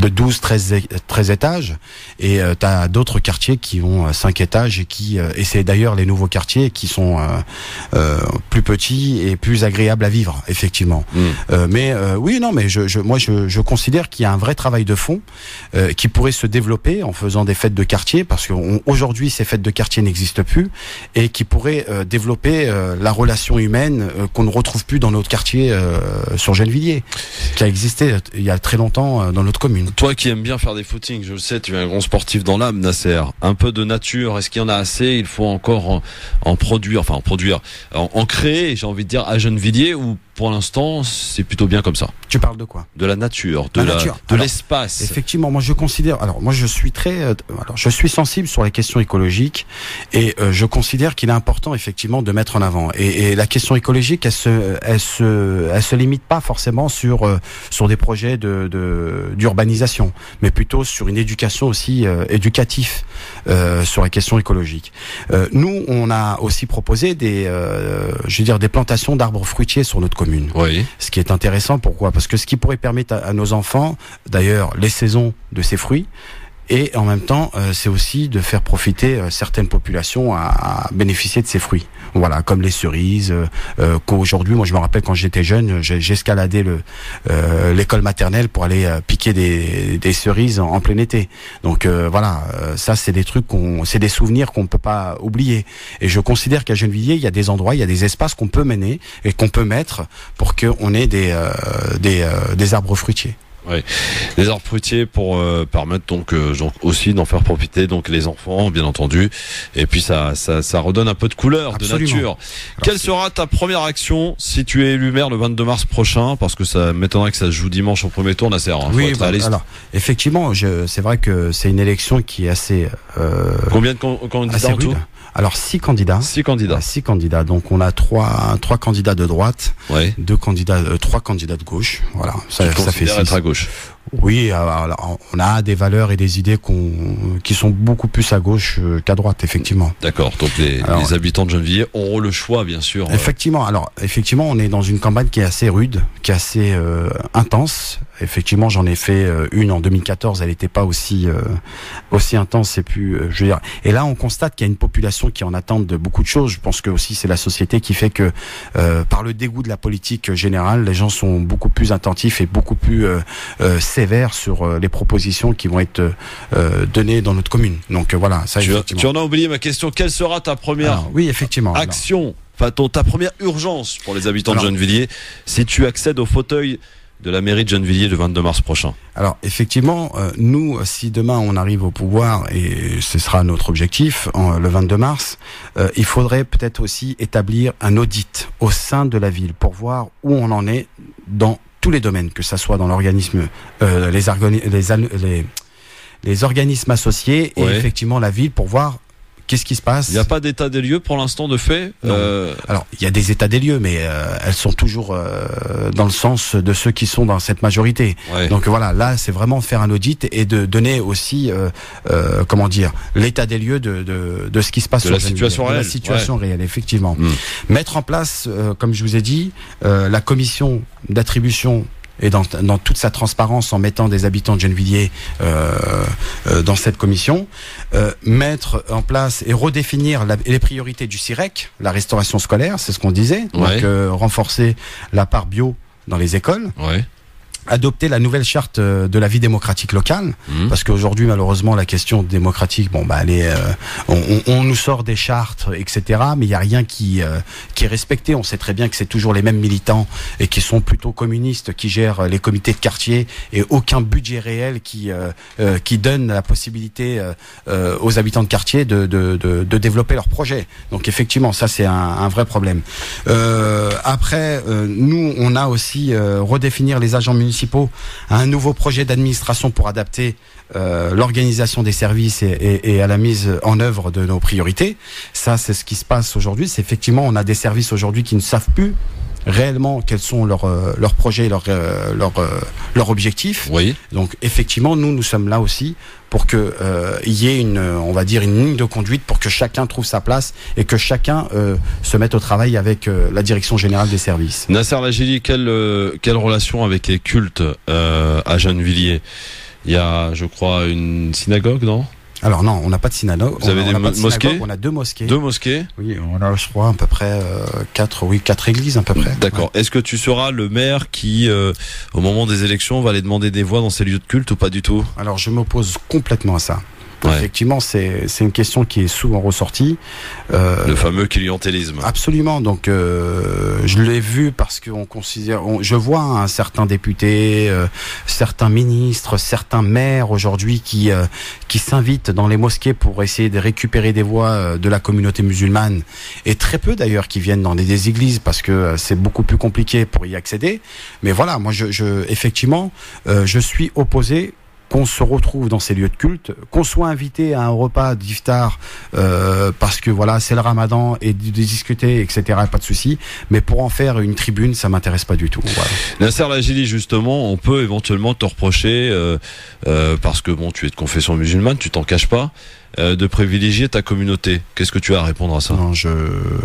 12, 13 étages, et t'as d'autres quartiers qui ont 5 étages et c'est d'ailleurs les nouveaux quartiers qui sont plus petits et plus agréables à vivre, effectivement. Mais je considère qu'il y a un vrai travail de fond qui pourrait se développer en faisant des fêtes de quartier, parce qu'aujourd'hui ces fêtes de quartier n'existent plus, et qui pourraient développer la relation humaine qu'on ne retrouve plus dans notre quartier sur Gennevilliers, qui a existé il y a très longtemps dans notre commune. Toi qui aimes bien faire des footings, je le sais, tu es un grand sportif dans l'âme, Nasser. Un peu de nature, est-ce qu'il y en a assez? Il faut encore en créer, j'ai envie de dire, à Gennevilliers, ou pour l'instant c'est plutôt bien comme ça? Tu parles de quoi? De la nature, de l'espace. Effectivement, moi je considère, je suis sensible sur les questions écologiques, et je considère qu'il est important effectivement de mettre en avant. Et la question écologique, elle se limite pas forcément sur des projets d'urbanisation, mais plutôt sur une éducation aussi éducative sur les questions écologiques. Nous, on a aussi proposé des plantations d'arbres fruitiers sur notre commune. Oui. Ce qui est intéressant, pourquoi? Parce que ce qui pourrait permettre à nos enfants, d'ailleurs, les saisons de ces fruits, et en même temps, c'est aussi de faire profiter certaines populations à bénéficier de ces fruits. Voilà, comme les cerises. Qu'aujourd'hui, moi, je me rappelle quand j'étais jeune, j'escaladais l'école maternelle pour aller piquer des cerises en plein été. Donc ça, c'est des trucs c'est des souvenirs qu'on ne peut pas oublier. Et je considère qu'à Gennevilliers, il y a des endroits, il y a des espaces qu'on peut mener et qu'on peut mettre pour qu'on ait des arbres fruitiers. Oui, les arbres fruitiers pour permettre donc aussi d'en faire profiter donc les enfants, bien entendu, et puis ça redonne un peu de couleur. Absolument. De nature. Alors, quelle sera ta première action si tu es élu maire le 22 mars prochain, parce que ça m'étonnerait que ça se joue dimanche au premier tour, Nasser. Oui, alors effectivement, c'est vrai que c'est une élection qui est assez combien de candidats en tout? Alors 6 candidats. 6 candidats. 6 candidats. Donc on a trois candidats de droite, ouais. 3 candidats de gauche. Voilà. Ça fait 6. Être à gauche. Oui, on a des valeurs et des idées qui sont beaucoup plus à gauche qu'à droite, effectivement. D'accord. Donc les habitants de Gennevilliers auront le choix, bien sûr. Effectivement. Alors effectivement, on est dans une campagne qui est assez rude, qui est assez intense. Effectivement, j'en ai fait une en 2014. Elle n'était pas aussi intense. Et là, on constate qu'il y a une population qui en attend de beaucoup de choses. Je pense que aussi c'est la société qui fait que, par le dégoût de la politique générale, les gens sont beaucoup plus attentifs et beaucoup plus sévères sur les propositions qui vont être données dans notre commune. Donc voilà, ça. Tu en as oublié ma question. Quelle sera ta première action, ta première urgence pour les habitants de Gennevilliers si tu accèdes au fauteuil de la mairie de Gennevilliers le 22 mars prochain? Alors effectivement, nous, si demain on arrive au pouvoir, et ce sera notre objectif le 22 mars, il faudrait peut-être aussi établir un audit au sein de la ville pour voir où on en est dans tous les domaines, que ça soit dans l'organisme, les organismes associés, et effectivement la ville, pour voir qu'est-ce qui se passe. Il n'y a pas d'état des lieux pour l'instant de fait? Alors, il y a des états des lieux, mais elles sont toujours dans le sens de ceux qui sont dans cette majorité. Ouais. Donc voilà, là, c'est vraiment faire un audit et de donner aussi, l'état des lieux de ce qui se passe sur la situation réelle. La situation réelle, effectivement. Mettre en place, comme je vous ai dit, la commission d'attribution, et dans toute sa transparence, en mettant des habitants de Gennevilliers dans cette commission, mettre en place et redéfinir les priorités du CIREC, la restauration scolaire, c'est ce qu'on disait, donc renforcer la part bio dans les écoles. Ouais. adopter la nouvelle charte de la vie démocratique locale, parce qu'aujourd'hui malheureusement la question démocratique, elle est, on nous sort des chartes, etc. Mais il y a rien qui est respecté. On sait très bien que c'est toujours les mêmes militants et qui sont plutôt communistes qui gèrent les comités de quartier et aucun budget réel qui donne la possibilité aux habitants de quartier de développer leurs projets. Donc effectivement ça c'est un vrai problème. Après nous on a aussi redéfinir les agents municipaux à un nouveau projet d'administration pour adapter l'organisation des services et à la mise en œuvre de nos priorités. Ça, c'est ce qui se passe aujourd'hui. C'est effectivement, on a des services aujourd'hui qui ne savent plus réellement quels sont leurs projets, leurs objectifs. Oui. Donc effectivement, nous sommes là aussi pour que y ait on va dire une ligne de conduite pour que chacun trouve sa place et que chacun se mette au travail avec la direction générale des services. Nasser Lajili, quelle relation avec les cultes à Gennevilliers? Il y a, je crois, une synagogue, non? Alors non, on n'a pas de synagogue. Vous avez des mosquées? On a 2 mosquées. 2 mosquées? Oui, on a, je crois, à peu près 4 églises à peu près. D'accord. Ouais. Est-ce que tu seras le maire qui, au moment des élections, va aller demander des voix dans ces lieux de culte ou pas du tout? Alors je m'oppose complètement à ça. Ouais. Effectivement, c'est une question qui est souvent ressortie. Le fameux clientélisme. Absolument. Donc, je l'ai vu parce que je vois certains députés, certains ministres, certains maires aujourd'hui qui s'invitent dans les mosquées pour essayer de récupérer des voix de la communauté musulmane, et très peu d'ailleurs qui viennent dans des églises parce que c'est beaucoup plus compliqué pour y accéder. Mais voilà, moi, effectivement, je suis opposé qu'on se retrouve dans ces lieux de culte, qu'on soit invité à un repas d'iftar parce que voilà c'est le Ramadan et de discuter, etc. Pas de souci, mais pour en faire une tribune, ça m'intéresse pas du tout. Voilà. Nasser Lajili, justement, on peut éventuellement te reprocher parce que bon, tu es de confession musulmane, tu t'en caches pas, de privilégier ta communauté. Qu'est-ce que tu as à répondre à ça? Non,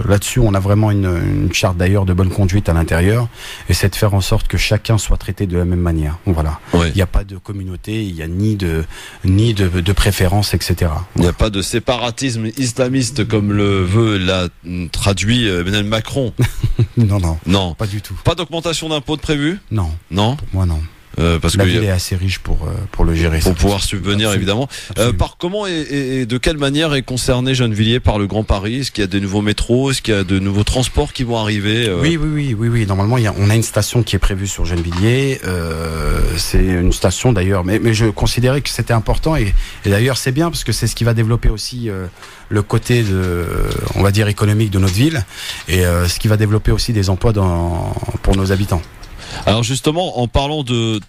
là-dessus, on a vraiment une charte d'ailleurs de bonne conduite à l'intérieur, et c'est de faire en sorte que chacun soit traité de la même manière. Voilà. Ouais. Il n'y a pas de communauté, il n'y a ni de préférence, etc. Il n'y a pas de séparatisme islamiste comme l'a traduit Emmanuel Macron. Non, pas du tout. Pas d'augmentation d'impôts de prévu? Non. Pour moi, non. Parce la que ville est assez riche pour le gérer. Pour pouvoir subvenir, absolument. Évidemment. Par comment et de quelle manière est concerné Gennevilliers par le Grand Paris? Est-ce qu'il y a des nouveaux métros? Est-ce qu'il y a de nouveaux transports qui vont arriver? Oui. Normalement, on a une station qui est prévue sur Gennevilliers. C'est une station d'ailleurs, mais je considérais que c'était important et d'ailleurs c'est bien parce que c'est ce qui va développer aussi le côté on va dire économique de notre ville et ce qui va développer aussi des emplois pour nos habitants. Alors justement, en parlant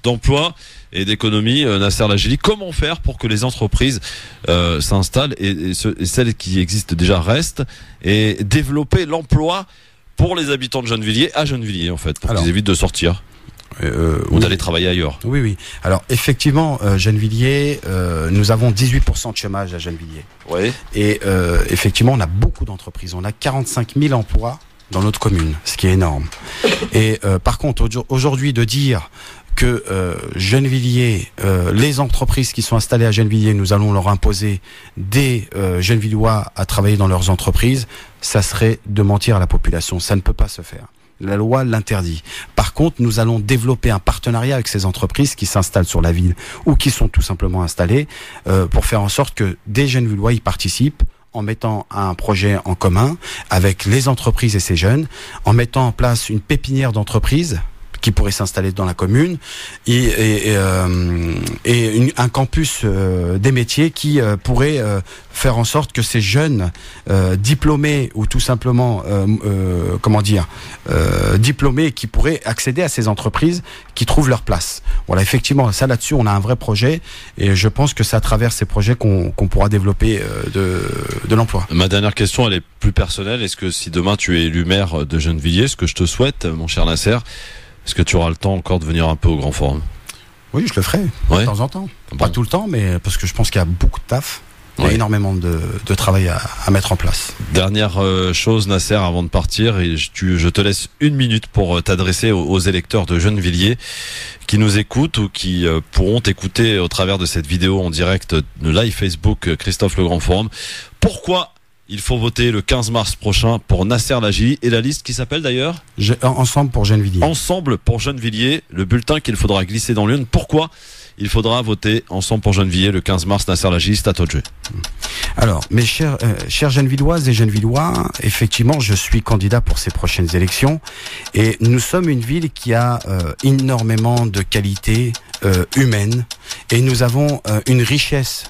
d'emploi et d'économie, Nasser Lajili, comment faire pour que les entreprises s'installent et celles qui existent déjà restent et développer l'emploi pour les habitants de Gennevilliers à Gennevilliers en fait, pour qu'ils évitent de sortir ou d'aller travailler ailleurs? Oui. Alors effectivement, Gennevilliers, nous avons 18% de chômage à Gennevilliers. Oui. Et effectivement, on a beaucoup d'entreprises. On a 45 000 emplois dans notre commune, ce qui est énorme. Et par contre, aujourd'hui, de dire que Gennevilliers, les entreprises qui sont installées à Gennevilliers, nous allons leur imposer des Gennevillois à travailler dans leurs entreprises, ça serait de mentir à la population. Ça ne peut pas se faire. La loi l'interdit. Par contre, nous allons développer un partenariat avec ces entreprises qui s'installent sur la ville ou qui sont tout simplement installées pour faire en sorte que des Gennevillois y participent, en mettant un projet en commun avec les entreprises et ces jeunes, en mettant en place une pépinière d'entreprises qui pourrait s'installer dans la commune et un campus des métiers qui pourrait faire en sorte que ces jeunes diplômés ou tout simplement diplômés qui pourraient accéder à ces entreprises qui trouvent leur place. Voilà, effectivement, ça là-dessus on a un vrai projet et je pense que c'est à travers ces projets qu'on pourra développer de l'emploi. Ma dernière question, elle est plus personnelle. Est-ce que si demain tu es élu maire de Gennevilliers, ce que je te souhaite, mon cher Nasser, est-ce que tu auras le temps encore de venir un peu au Grand Forum? Oui, je le ferai, de temps en temps. Bon. Pas tout le temps, mais parce que je pense qu'il y a beaucoup de taf. Il y a énormément de travail à mettre en place. Dernière chose, Nasser, avant de partir, et je te laisse 1 minute pour t'adresser aux électeurs de Gennevilliers qui nous écoutent ou qui pourront t'écouter au travers de cette vidéo en direct de live Facebook Christophe Le Grand Forum. Pourquoi il faut voter le 15 mars prochain pour Nasser Lajili et la liste qui s'appelle d'ailleurs Ensemble pour Gennevilliers. Ensemble pour Gennevilliers, le bulletin qu'il faudra glisser dans l'urne. Pourquoi il faudra voter Ensemble pour Gennevilliers le 15 mars? Nasser Lajili, c'est à toi de jouer. Alors, mes chères Gennevilloises et Gennevillois, effectivement, je suis candidat pour ces prochaines élections et nous sommes une ville qui a énormément de qualités humaines et nous avons une richesse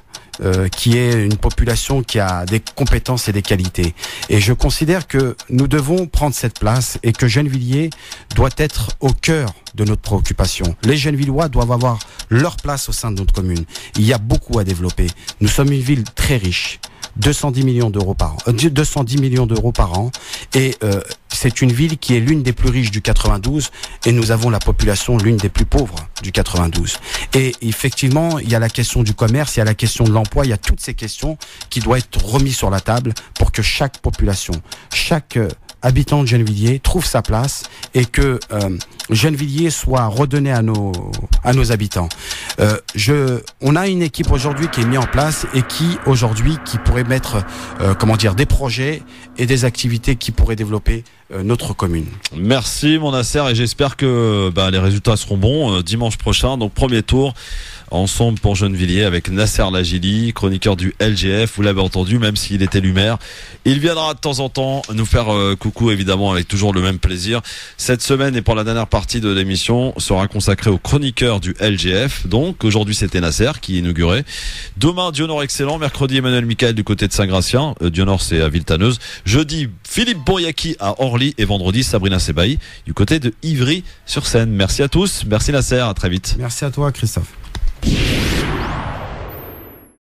qui est une population qui a des compétences et des qualités. Et je considère que nous devons prendre cette place et que Gennevilliers doit être au cœur de notre préoccupation. Les Gennevillois doivent avoir leur place au sein de notre commune. Il y a beaucoup à développer. Nous sommes une ville très riche. 210 millions d'euros par an et c'est une ville qui est l'une des plus riches du 92 et nous avons la population l'une des plus pauvres du 92. Et effectivement, il y a la question du commerce, il y a la question de l'emploi, il y a toutes ces questions qui doivent être remises sur la table pour que chaque population, chaque habitant de Gennevilliers trouve sa place et que Gennevilliers soit redonné à nos habitants. On a une équipe aujourd'hui qui est mise en place et qui pourrait mettre des projets et des activités qui pourraient développer notre commune. Merci mon Nasser et j'espère que les résultats seront bons dimanche prochain. Donc premier tour Ensemble pour Gennevilliers avec Nasser Lajili, chroniqueur du LGF, vous l'avez entendu, même s'il est élu maire. Il viendra de temps en temps nous faire coucou, évidemment, avec toujours le même plaisir. Cette semaine et pour la dernière partie de l'émission sera consacrée au chroniqueur du LGF. Donc aujourd'hui c'était Nasser qui inaugurait. Demain Dionor Excellent, mercredi Emmanuel Michael du côté de Saint-Gratien, Dionor c'est à Villetaneuse. Jeudi Philippe Bouriaki à Orly et vendredi Sabrina Sebaï du côté de Ivry-sur-Seine. Merci à tous, merci Nasser, à très vite. Merci à toi Christophe.